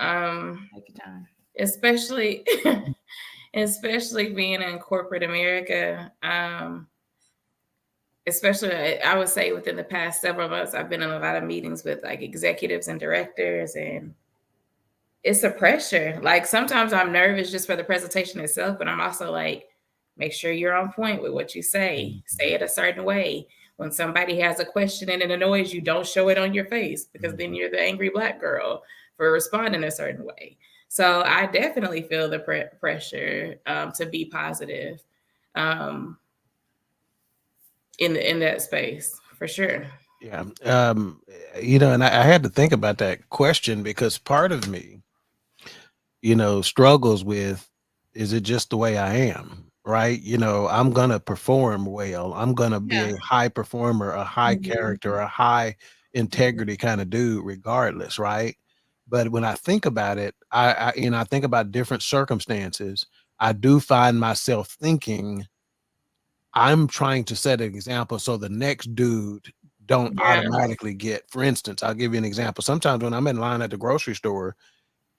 Take your time. Especially being in corporate America. Especially, I would say within the past several months, I've been in a lot of meetings with like executives and directors, and it's a pressure. Like sometimes I'm nervous just for the presentation itself, but I'm also like, make sure you're on point with what you say. Say it a certain way. When somebody has a question and it annoys you, don't show it on your face, because then you're the angry Black girl for responding a certain way. So I definitely feel the pressure to be positive in that space, for sure. Yeah. And I had to think about that question, because part of me, struggles with, is it just the way I am? Right. I'm going to perform well. I'm going to be a high performer, a high character, a high integrity kind of dude, regardless. Right. But when I think about it, I think about different circumstances. I do find myself thinking, I'm trying to set an example so the next dude don't automatically get. For instance, I'll give you an example. Sometimes when I'm in line at the grocery store,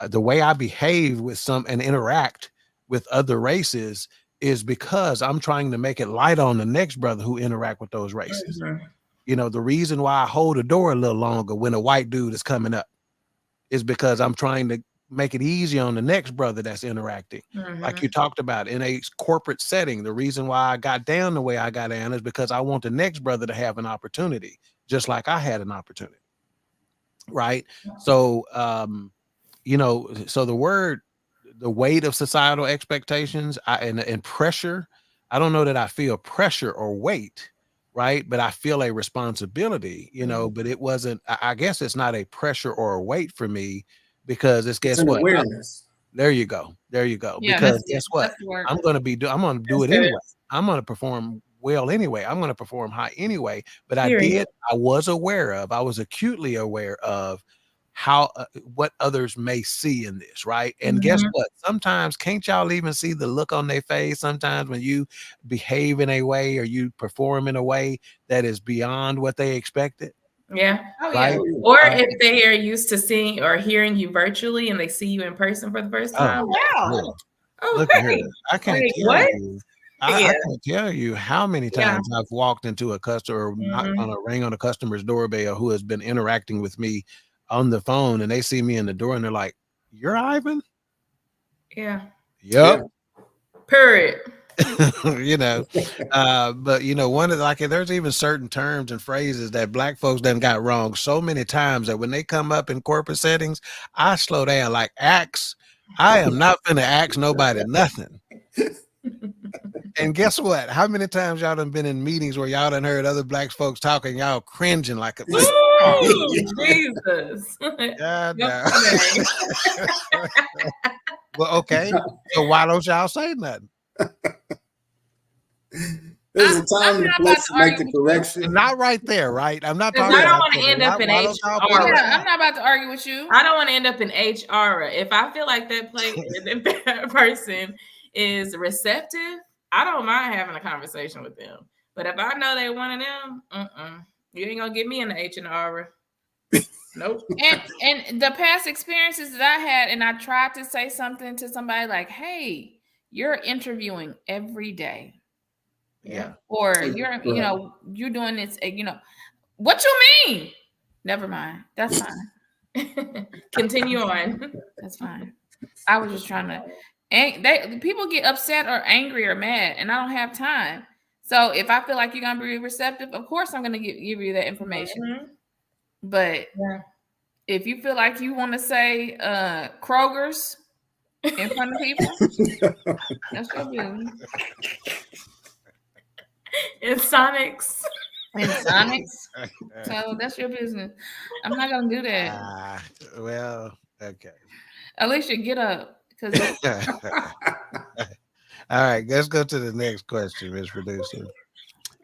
the way I behave with some and interact with other races is because I'm trying to make it light on the next brother who interact with those races. The reason why I hold the door a little longer when a white dude is coming up is because I'm trying to make it easy on the next brother that's interacting. Like you talked about, in a corporate setting, the reason why I got down the way I got down is because I want the next brother to have an opportunity, just like I had an opportunity. Right. So, so the weight of societal expectations and pressure, I don't know that I feel pressure or weight, right? But I feel a responsibility, but it wasn't, I guess it's not a pressure or a weight for me, because it's an what? awareness. There you go. Yeah, because guess what? I'm going to do it anyway. I'm going to perform well anyway. I'm going to perform high anyway. But I was acutely aware of how what others may see in this, right? And guess what? Sometimes can't y'all even see the look on their face sometimes when you behave in a way or you perform in a way that is beyond what they expected? Yeah. Right. Or if they are used to seeing or hearing you virtually and they see you in person for the first time. Wow. Look here. I can't tell you. I can't tell you how many times I've walked into a customer, knocked on a ring on a customer's doorbell who has been interacting with me on the phone, and they see me in the door and they're like, "You're Ivan?" Yeah. Yep. Period. But one of there's even certain terms and phrases that Black folks done got wrong so many times that when they come up in corporate settings, I slow down. Like, axe, I am not finna ask nobody nothing. And guess what? How many times y'all done been in meetings where y'all done heard other Black folks talking, y'all cringing like a Jesus. God, no. Well, okay. So why don't y'all say nothing? There's a time and place to make the correction. Not right there, right? I'm not talking. I don't want to end up in HR. I'm not about to argue with you. I don't want to end up in HR. If I feel like that person is receptive, I don't mind having a conversation with them. But if I know they're one of them, you ain't gonna get me in the HR. Nope. And the past experiences that I had, and I tried to say something to somebody like, "Hey, you're interviewing every day." Yeah. Or you're doing this, what you mean? Never mind. That's fine. Continue on. That's fine. I was just trying to, people get upset or angry or mad, and I don't have time. So if I feel like you're going to be receptive, of course I'm going to give you that information. But if you feel like you want to say Kroger's in front of people, that's your business. In Sonics. So that's your business. I'm not gonna do that. Well, okay. Alicia, get up. All right, let's go to the next question, Ms. Producer.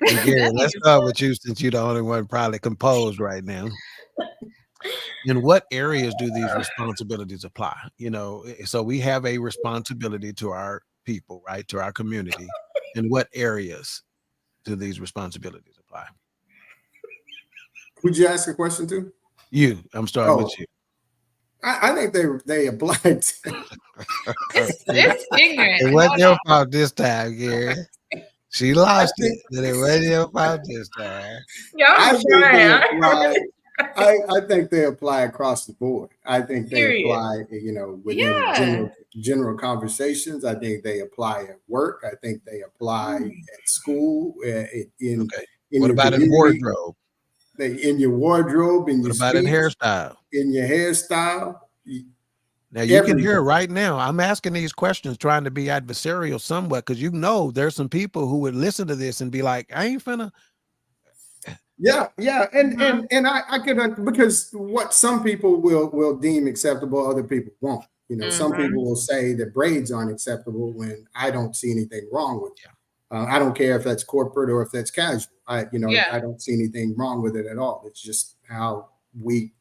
And Gary, let's start with you, since you're the only one probably composed right now. In what areas do these responsibilities apply? So we have a responsibility to our people, right? To our community. In what areas do these responsibilities apply? Would you ask a question to? You. I'm starting with you. I think they apply to. It's ignorant. It wasn't your fault this time, Gary. She lost it. It wasn't your fault this time. I think they apply across the board. I think they apply, within general conversations. I think they apply at work. I think they apply at school, in in What your about in community, wardrobe? in your wardrobe, in your What about in speech, hairstyle? in your hairstyle. Now you can Everything. hear right now. I'm asking these questions, trying to be adversarial somewhat, because there's some people who would listen to this and be like, "I ain't finna." Yeah, and I could, because what some people will deem acceptable, other people won't. Some people will say that braids aren't acceptable when I don't see anything wrong with it. I don't care if that's corporate or if that's casual. I don't see anything wrong with it at all. It's just how we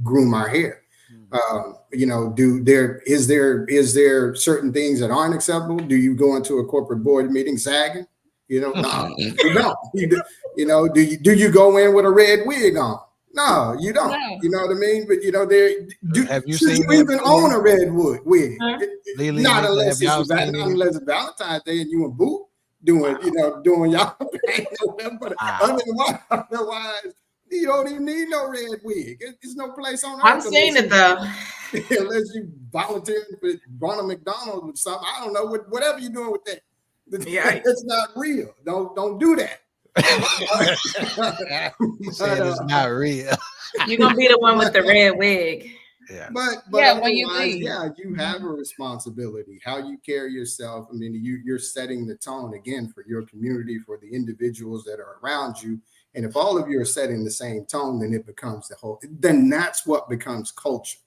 groom our hair. Is there certain things that aren't acceptable? Do you go into a corporate board meeting sagging? No, you don't. Do you go in with a red wig on? No, you don't. No. You know what I mean? But Have you should seen you that even before? own a red wig? Lily, Not Mika, unless have y'all seen not it? unless it's Valentine's Day and you and Boo doing y'all. But otherwise, you don't even need no red wig. There's no place on earth. I've seen it though. Unless you volunteer for Ronald McDonald or something. I don't know whatever you're doing with that. Yeah, it's not real. Don't do that. He said it's not real. you're gonna be the one with the red wig. Yeah. But when you otherwise, leave. you have a responsibility. How you carry yourself. I mean, you're setting the tone again for your community, for the individuals that are around you. And if all of you are setting the same tone, then it becomes then that's what becomes culture.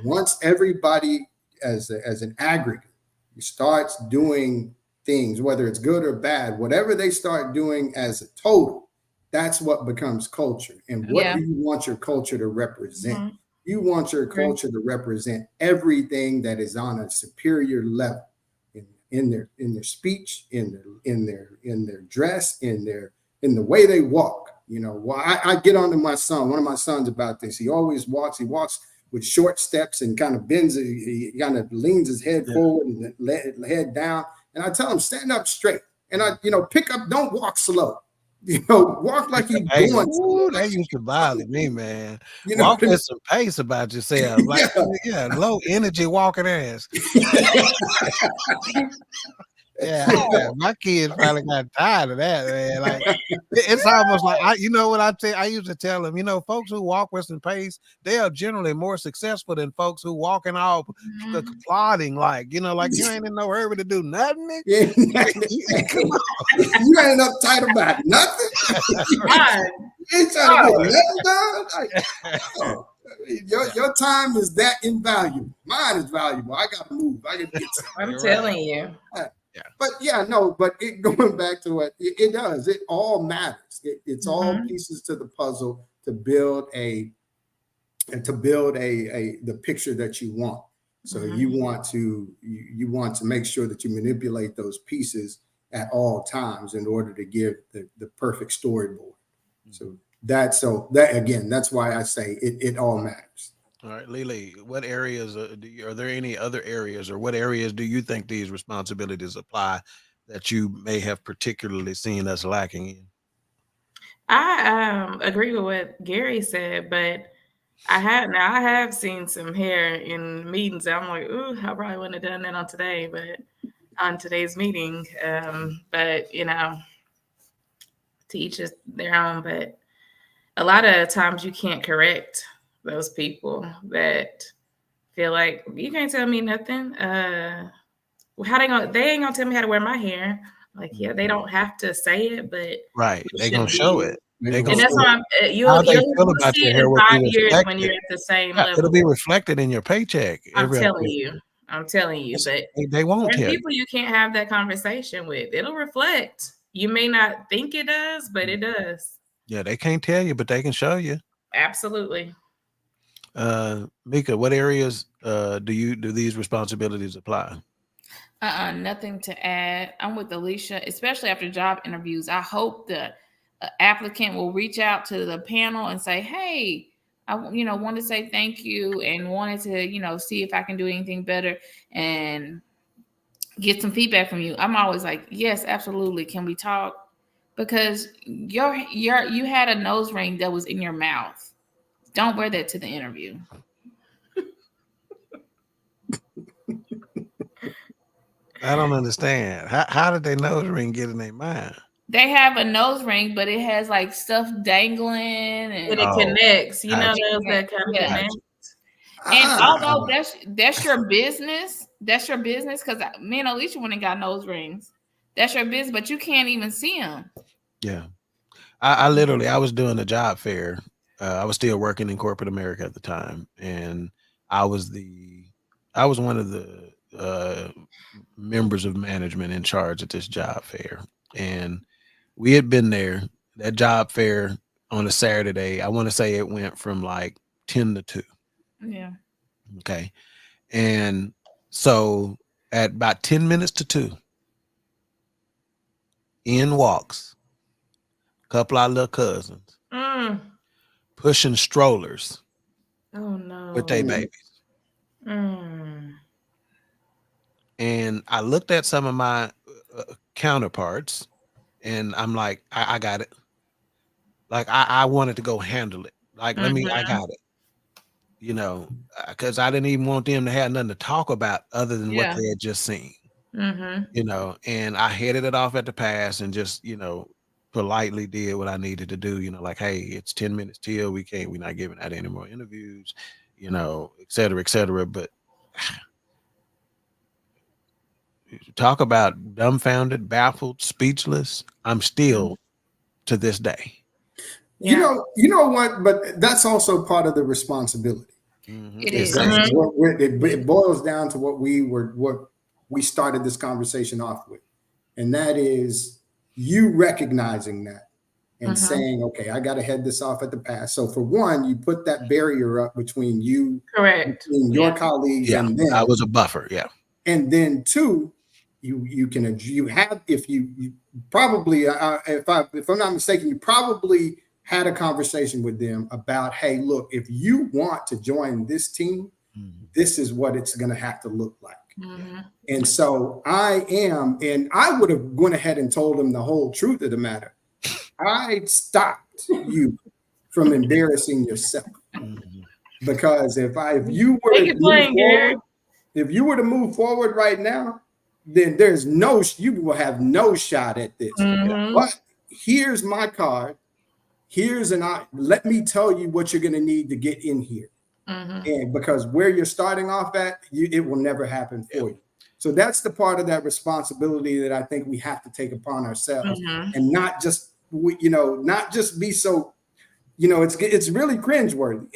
Once everybody as an aggregate starts doing things, whether it's good or bad, whatever they start doing as a total, that's what becomes culture. And what do you want your culture to represent? You want your culture to represent everything that is on a superior level in their speech, in their dress, in the way they walk. I get on to my son, one of my sons, about this. He always walks with short steps and kind of bends, he kind of leans his head forward and head down. And I tell him, stand up straight. And pick up, don't walk slow. Walk like you're going. That used to bother me, man. Walk with some pace about yourself. Like, low energy walking ass. My kids probably got tired of that, man. Like, it's almost like I used to tell them, folks who walk with some pace, they are generally more successful than folks who walking all plodding, like you ain't in no hurry to do nothing. Come on. You ain't uptight about nothing. You ain't trying to get nothing done. Your time is that invaluable. Mine is valuable. I got to move. I got to get something. I'm telling you. But going back to it, it does. It all matters. It's all pieces to the puzzle to build the picture that you want. So you want to make sure that you manipulate those pieces at all times in order to give the perfect storyboard. So that's why I say it all matters. All right, Lily, what areas are there any other areas, or what areas do you think these responsibilities apply that you may have particularly seen us lacking in? I agree with what Gary said, but I have seen some hair in meetings. I'm like, ooh, I probably wouldn't have done that on today's meeting. But to each is their own. But a lot of times you can't correct those people that feel like you can't tell me nothing. They ain't gonna tell me how to wear my hair. Like, they don't have to say it, but right, they're gonna show it. And that's why you'll see it in 5 years when you're at the same level. It'll be reflected in your paycheck. I'm telling you, but they won't tell people you can't have that conversation with. It'll reflect. You may not think it does, but it does. Yeah, they can't tell you, but they can show you. Absolutely. Mika, what areas do these responsibilities apply? Nothing to add. I'm with Alicia, especially after job interviews. I hope the applicant will reach out to the panel and say, hey, I want to say thank you and wanted to, see if I can do anything better and get some feedback from you. I'm always like, yes, absolutely. Can we talk? Because you had a nose ring that was in your mouth. Don't wear that to the interview. I don't understand. How did they nose ring get in their mind? They have a nose ring, but it has like stuff dangling and it connects. You know those that kind of Yeah. connect. And although that's your business, because me and Alicia went and got nose rings. That's your business, but you can't even see them. Yeah. I literally, I was doing a job fair. I was still working in corporate America at the time, and I was one of the members of management in charge at this job fair, and we had been there. That job fair on a Saturday, I want to say it went from like 10 to 2. Yeah. Okay, and so at about 10 minutes to 2, in walks a couple of our little cousins pushing strollers. Oh no. With their babies. And I looked at some of my counterparts, and I'm like, I got it. Like I wanted to go handle it. Like I got it. You know, because I didn't even want them to have nothing to talk about other than what they had just seen. You know, and I headed it off at the pass and just, politely did what I needed to do. Like, hey, it's 10 minutes till we're not giving out any more interviews, et cetera, et cetera. But talk about dumbfounded, baffled, speechless. I'm still to this day. You know what? But that's also part of the responsibility. It is. It boils down to what we started this conversation off with, and that is you recognizing that and saying, okay, I got to head this off at the pass. So for one, you put that barrier up between you, between your colleagues, and them. I was a buffer. Yeah. And then two, you have, if you probably, if I'm not mistaken, you probably had a conversation with them about, hey, look, if you want to join this team, this is what it's going to have to look like. And so I would have went ahead and told them the whole truth of the matter. I stopped you from embarrassing yourself, because if you were to move forward right now, then you will have no shot at this. But here's my card. Let me tell you what you're going to need to get in here. And because where you're starting off at, it will never happen for you. So that's the part of that responsibility that I think we have to take upon ourselves, and not just be so, it's really cringeworthy.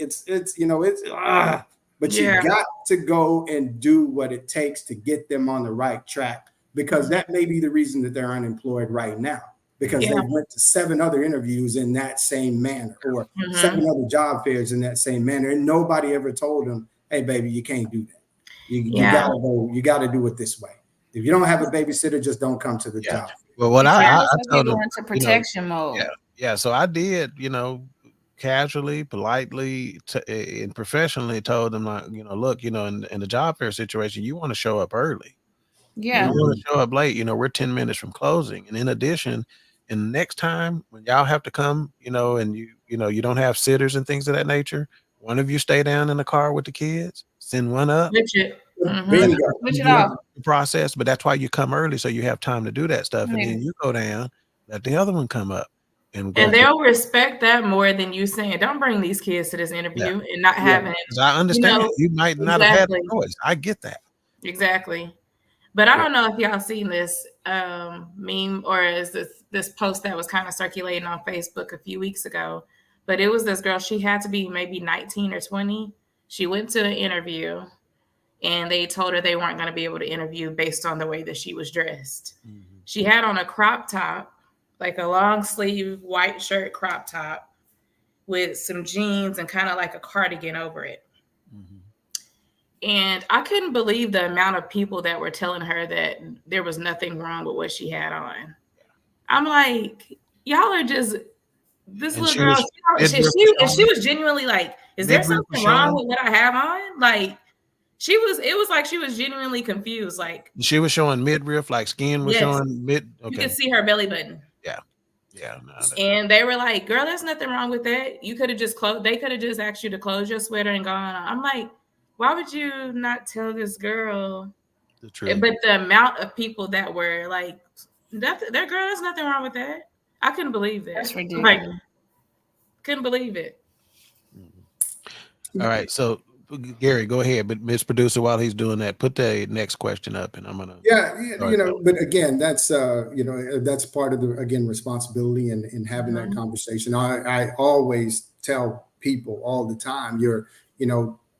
But you got to go and do what it takes to get them on the right track, because that may be the reason that they're unemployed right now, because they went to 7 other interviews in that same manner, or 7 other job fairs in that same manner, and nobody ever told them, hey, baby, you can't do that. You gotta do it this way. If you don't have a babysitter, just don't come to the job. Well, what I told them, into protection mode. Yeah. So I did, casually, politely, and professionally told them, like, look, in the job fair situation, you want to show up early. Yeah. You want to show up late. We're 10 minutes from closing. And in addition, and next time when y'all have to come, and you don't have sitters and things of that nature, one of you stay down in the car with the kids, send one up. Switch it off. Process, but that's why you come early, so you have time to do that stuff, and then you go down, let the other one come up, and they'll respect that more than you saying, "Don't bring these kids to this interview," and not having it. I understand you might not have had a choice. I get that exactly, but I don't know if y'all seen this meme, or is this post that was kind of circulating on Facebook a few weeks ago. But it was this girl. She had to be maybe 19 or 20. She went to an interview, and they told her they weren't going to be able to interview based on the way that she was dressed. She had on a crop top, like a long sleeve white shirt crop top with some jeans and kind of like a cardigan over it. And I couldn't believe the amount of people that were telling her that there was nothing wrong with what she had on. I'm like, y'all are just, this little girl, she was genuinely like, is there something wrong with what I have on? Like, it was like she was genuinely confused. Like, she was showing midriff, like skin was showing mid. Okay. You could see her belly button. Yeah. And they were like, girl, there's nothing wrong with that. You could have just they could have just asked you to close your sweater and gone on. I'm like, why would you not tell this girl the truth? But the amount of people that were like, That girl, there's nothing wrong with that. I couldn't believe that. That's ridiculous. Like, couldn't believe it. All right, so Gary, go ahead, but Miss Producer, while he's doing that, put the next question up, and I'm gonna. But again, that's that's part of the responsibility in having that conversation. I always tell people all the time,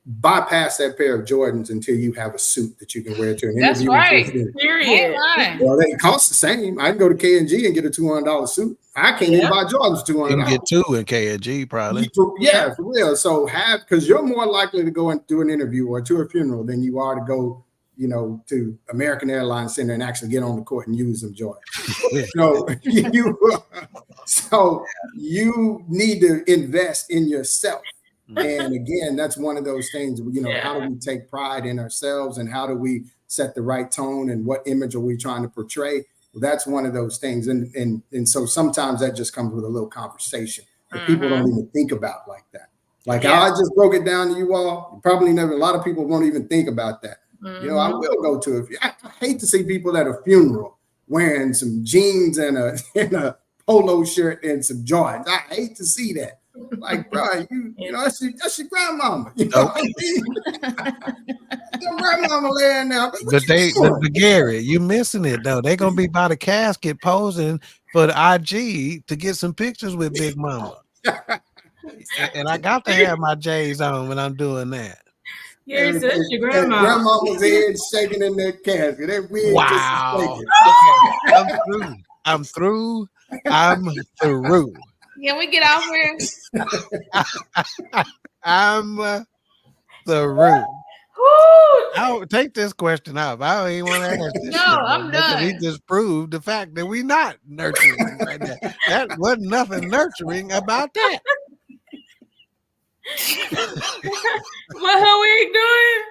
bypass that pair of Jordans until you have a suit that you can wear to an That's interview. right. Period. Well, they cost the same. I can go to K&G and get a $200 suit. I can't even buy Jordans $200. You can get two in K&G probably. For real. So because you're more likely to go and do an interview or to a funeral than you are to go, to American Airlines Center and actually get on the court and use them Jordans. So you need to invest in yourself. And again, that's one of those things, how do we take pride in ourselves and how do we set the right tone and what image are we trying to portray? Well, that's one of those things. And so sometimes that just comes with a little conversation that people don't even think about like that. Like how I just broke it down to you all, probably never, a lot of people won't even think about that. I will go to I hate to see people at a funeral wearing some jeans and a polo shirt and some Jordans. I hate to see that. Like, bro, that's your grandmama. You know what I mean? Your grandmama laying there. But Gary, you missing it though. They're gonna be by the casket posing for the IG to get some pictures with Big Mama. And I got to have my J's on when I'm doing that. Yeah, that's your grandma. Grandmama's head shaking in that casket. That wig wow. Just Okay. I'm through. I'm through. Can we get off here? I'm through. I'll take this question off. I don't even want to ask this. No, I'm done. He just proved the fact that we're not nurturing right now. That wasn't nothing nurturing about that. What are we doing?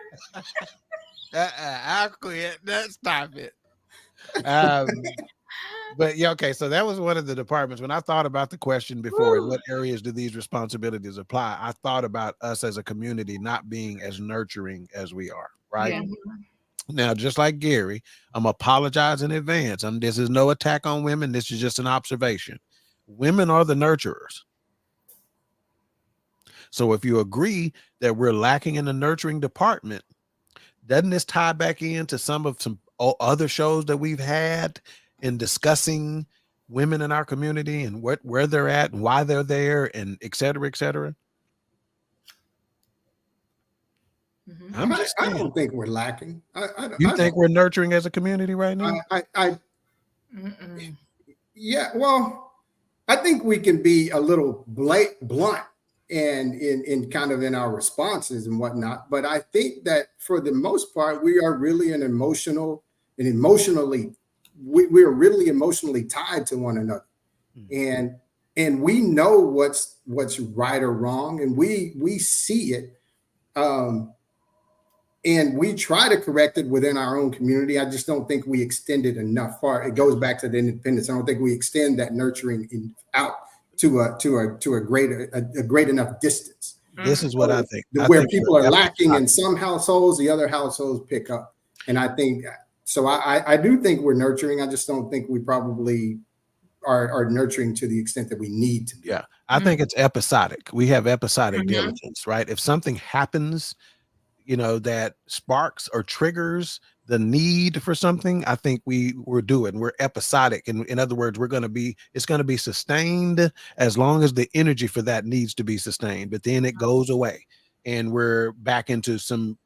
I'll quit. Stop it. But yeah, okay. So that was one of the departments. When I thought about the question before, in what areas do these responsibilities apply? I thought about us as a community not being as nurturing as we are, right? Yeah. Now, just like Gary, I'm apologize in advance. This is no attack on women. This is just an observation. Women are the nurturers. So if you agree that we're lacking in the nurturing department, doesn't this tie back into some other shows that we've had in discussing women in our community and where they're at and why they're there and et cetera, et cetera? I don't think we're lacking. You think we're nurturing as a community right now? Yeah, well, I think we can be a little blunt and in kind of in our responses and whatnot. But I think that for the most part, we are really we're really emotionally tied to one another. And we know what's right or wrong, and we see it. And we try to correct it within our own community. I just don't think we extend it enough far. It goes back to the independence. I don't think we extend that nurturing out to a great enough distance. This is what I think. Where people are lacking in some households, the other households pick up. And I think so. I do think we're nurturing. I just don't think we probably are nurturing to the extent that we need to be. Yeah, I think it's episodic. We have episodic diligence, right? If something happens, that sparks or triggers the need for something, I think we're doing. We're episodic. And in other words, it's going to be sustained as long as the energy for that needs to be sustained. But then it goes away and we're back into some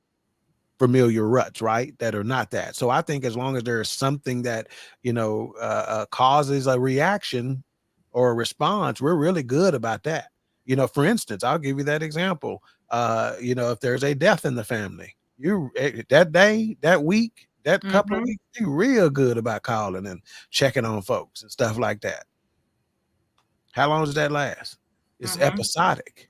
familiar ruts, right? That are not that. So I think as long as there's something that, causes a reaction or a response, we're really good about that. For instance, I'll give you that example. If there's a death in the family, that day, that week, that couple of weeks, you're real good about calling and checking on folks and stuff like that. How long does that last? It's episodic.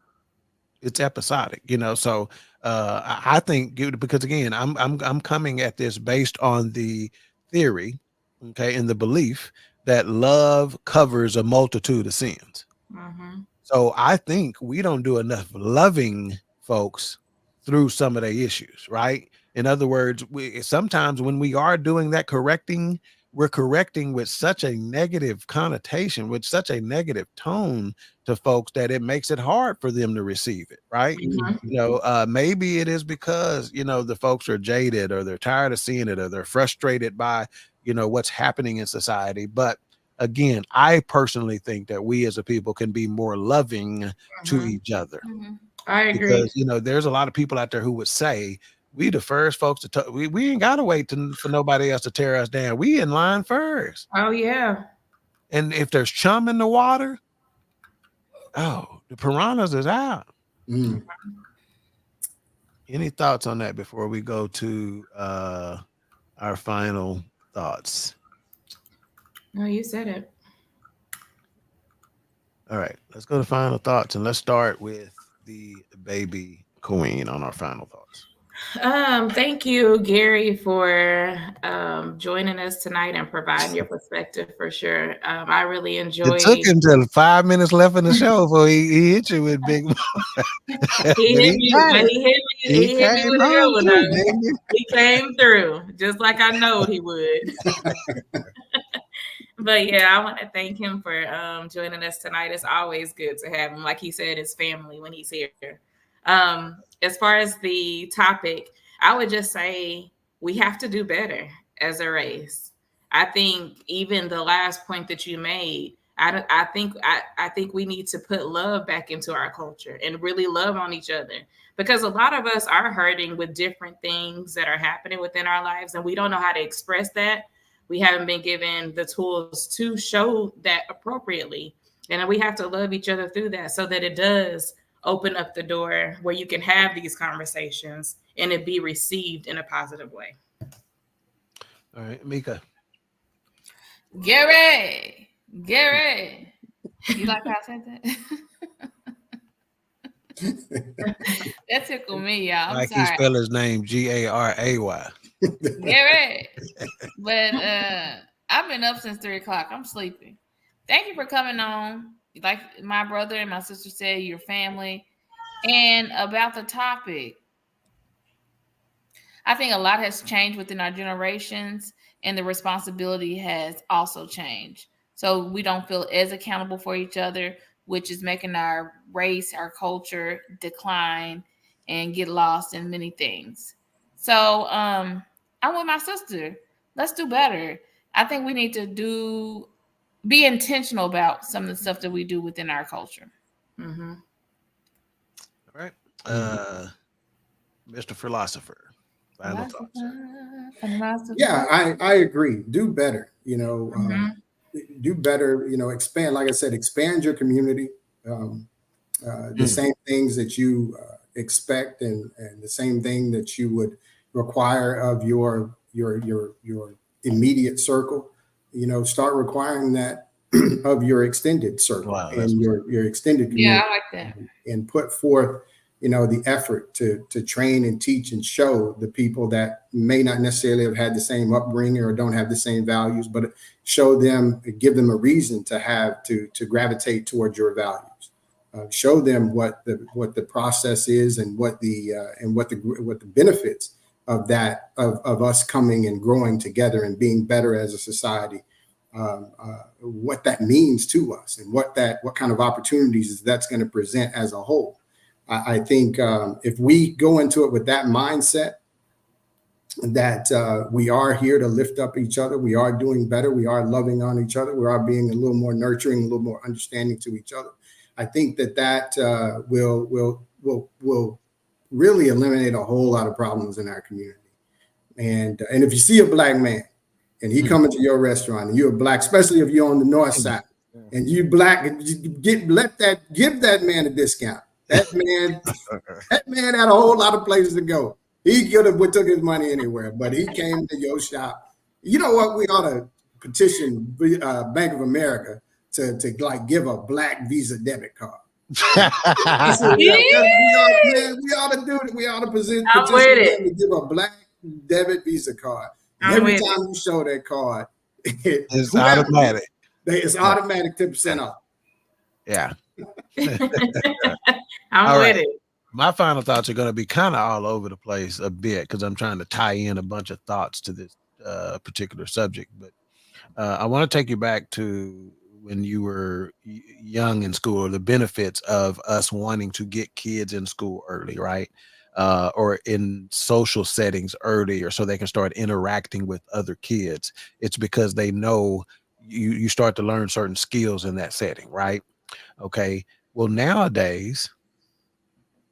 It's episodic, so I think because again, I'm coming at this based on the theory, okay, and the belief that love covers a multitude of sins. So I think we don't do enough loving folks through some of their issues, right? In other words, sometimes when we are doing that correcting, we're correcting with such a negative connotation, with such a negative tone to folks that it makes it hard for them to receive it, right? Maybe it is because, the folks are jaded, or they're tired of seeing it, or they're frustrated by, what's happening in society. But again, I personally think that we as a people can be more loving to each other. I agree. Because, there's a lot of people out there who would say, we the first folks to talk. We ain't got to wait for nobody else to tear us down. We in line first. Oh, yeah. And if there's chum in the water, the piranhas is out. Any thoughts on that before we go to our final thoughts? No, you said it. All right, let's go to final thoughts, and let's start with the baby queen on our final thoughts. Thank you, Gary, for joining us tonight and providing your perspective for sure. I really enjoyed. It took him till 5 minutes left in the show before he hit you with big. He hit me with a good one, though. He came through just like I know he would. But yeah, I want to thank him for joining us tonight. It's always good to have him. Like he said, his family when he's here. As far as the topic, I would just say we have to do better as a race. I think even the last point that you made, I think we need to put love back into our culture and really love on each other, because a lot of us are hurting with different things that are happening within our lives, and we don't know how to express that. We haven't been given the tools to show that appropriately, and we have to love each other through that so that it does open up the door where you can have these conversations and it be received in a positive way. All right, Mika. Gary. You like how I said that? That tickled me, y'all. Like he spelled his name Garay. Gary. But I've been up since 3 o'clock. I'm sleepy. Thank you for coming on. Like my brother and my sister said, your family. And about the topic, I think a lot has changed within our generations, and the responsibility has also changed. So we don't feel as accountable for each other, which is making our race, our culture decline and get lost in many things. So I'm with my sister. Let's do better. I think we need to be intentional about some of the stuff that we do within our culture. Mm-hmm. All right. Mr. Freelosopher, final thoughts. Yeah, I agree. Do better, do better, expand, like I said, expand your community. The same things that you expect and the same thing that you would require of your immediate circle, start requiring that of your extended circle and your extended community. Yeah, I like that. And put forth, the effort to train and teach and show the people that may not necessarily have had the same upbringing or don't have the same values, but show them, give them a reason to gravitate towards your values. Show them what the process is and what the benefits of that of us coming and growing together and being better as a society. What that means to us and what kind of opportunities that's going to present as a whole. I think if we go into it with that mindset, that we are here to lift up each other, we are doing better, we are loving on each other, we are being a little more nurturing, a little more understanding to each other. I think that will really eliminate a whole lot of problems in our community. And if you see a Black man and he come into your restaurant and you're Black, especially if you're on the north side and you Black, give that man a discount. That man had a whole lot of places to go. He could have took his money anywhere, but he came to your shop. You know what? We ought to petition Bank of America to give a Black Visa debit card. We ought to do it. We ought to petition them to give a Black debit Visa card. And every time you show that card, it's automatic. It's automatic 10% off. Yeah. I'm with it. My final thoughts are going to be kind of all over the place a bit because I'm trying to tie in a bunch of thoughts to this particular subject. But I want to take you back to when you were young in school, the benefits of us wanting to get kids in school early, right? Or in social settings earlier so they can start interacting with other kids. It's because they know you start to learn certain skills in that setting, right? Okay. Well, nowadays,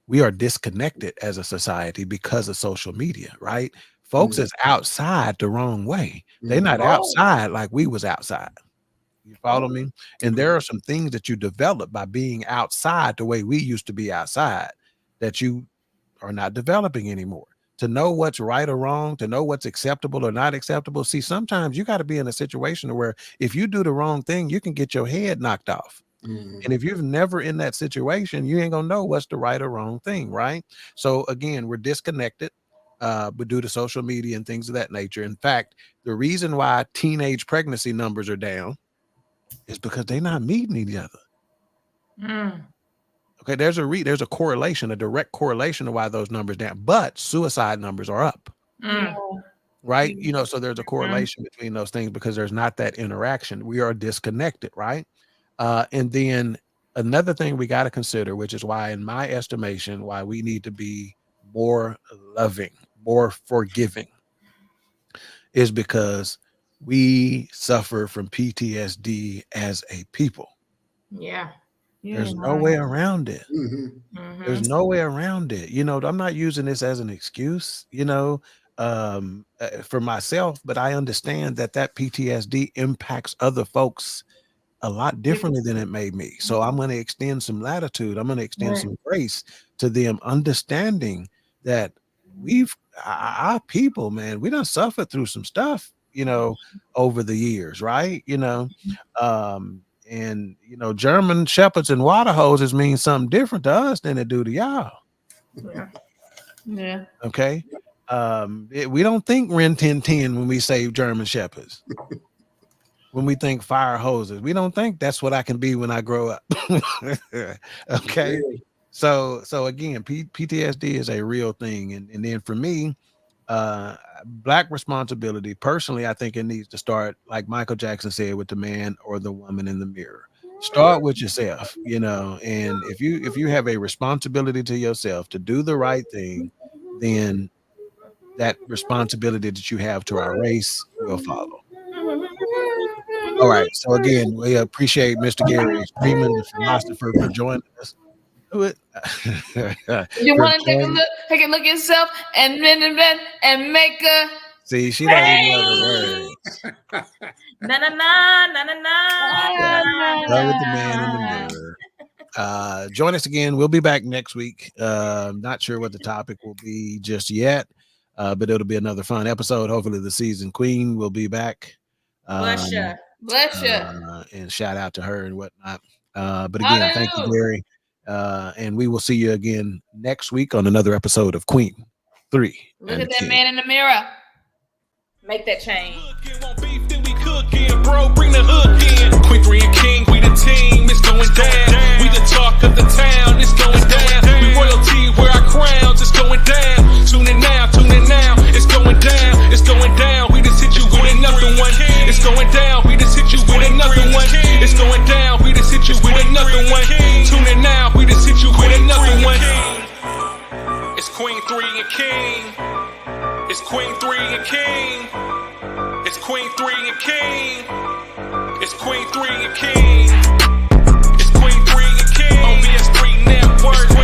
we are disconnected as a society because of social media, right? Folks is outside the wrong way. They're not outside like we was outside. You follow me? And there are some things that you develop by being outside the way we used to be outside that you are not developing anymore. To know what's right or wrong, to know what's acceptable or not acceptable. See, sometimes you got to be in a situation where if you do the wrong thing, you can get your head knocked off. And if you've never in that situation, you ain't gonna know what's the right or wrong thing, right? So again, we're disconnected, but due to social media and things of that nature. In fact, the reason why teenage pregnancy numbers are down is because they're not meeting each other. Okay, there's a correlation, a direct correlation to why those numbers down, but suicide numbers are up. Right? You know, so there's a correlation between those things because there's not that interaction. We are disconnected, right? And then another thing we got to consider, which is why, in my estimation, why we need to be more loving, more forgiving, is because we suffer from PTSD as a people. Yeah. There's no way around it. There's no way around it. You know, I'm not using this as an excuse, you know, for myself, but I understand that PTSD impacts other folks a lot differently than it made me. So I'm going to extend some latitude. I'm going to extend some grace to them, understanding that our people, man, we done suffered through some stuff, you know, over the years, right? You know, and you know, German shepherds and water hoses mean something different to us than it do to y'all. Yeah. Okay. We don't think Rin Tin Tin when we say German shepherds. When we think fire hoses, we don't think that's what I can be when I grow up. Okay. So again, PTSD is a real thing. And then for me, Black responsibility, personally, I think it needs to start, like Michael Jackson said, with the man or the woman in the mirror. Start with yourself, you know, and if you have a responsibility to yourself to do the right thing, then that responsibility that you have to our race will follow. All right. So again, we appreciate Mr. Gary Freeman, the philosopher, for joining us. You want to take a look at yourself and make a. See, she don't even know the words. Na na na na na na. Love with the man in the mirror. Join us again. We'll be back next week. Not sure what the topic will be just yet, but it'll be another fun episode. Hopefully, the season queen will be back. Bless you. And shout out to her and whatnot. But again, thank you, Gary. And we will see you again next week on another episode of Queen 3. Look at that man in the mirror. Make that change. Bro, bring the hook in. Queen 3 and King, we the team. It's going down. We the talk of the town. It's going down. We royalty, wear our crowns. It's going down. Tune in now. It's going down. It's going down. We just hit you with another one. It's going down. We just hit you with another one. It's going down. We just hit you with another one. Tune in now. We just hit you with another one. It's Queen 3 and King. It's Queen 3 and King. It's Queen 3 and King. It's Queen 3 and King. It's Queen 3 and King. On BS3 Network.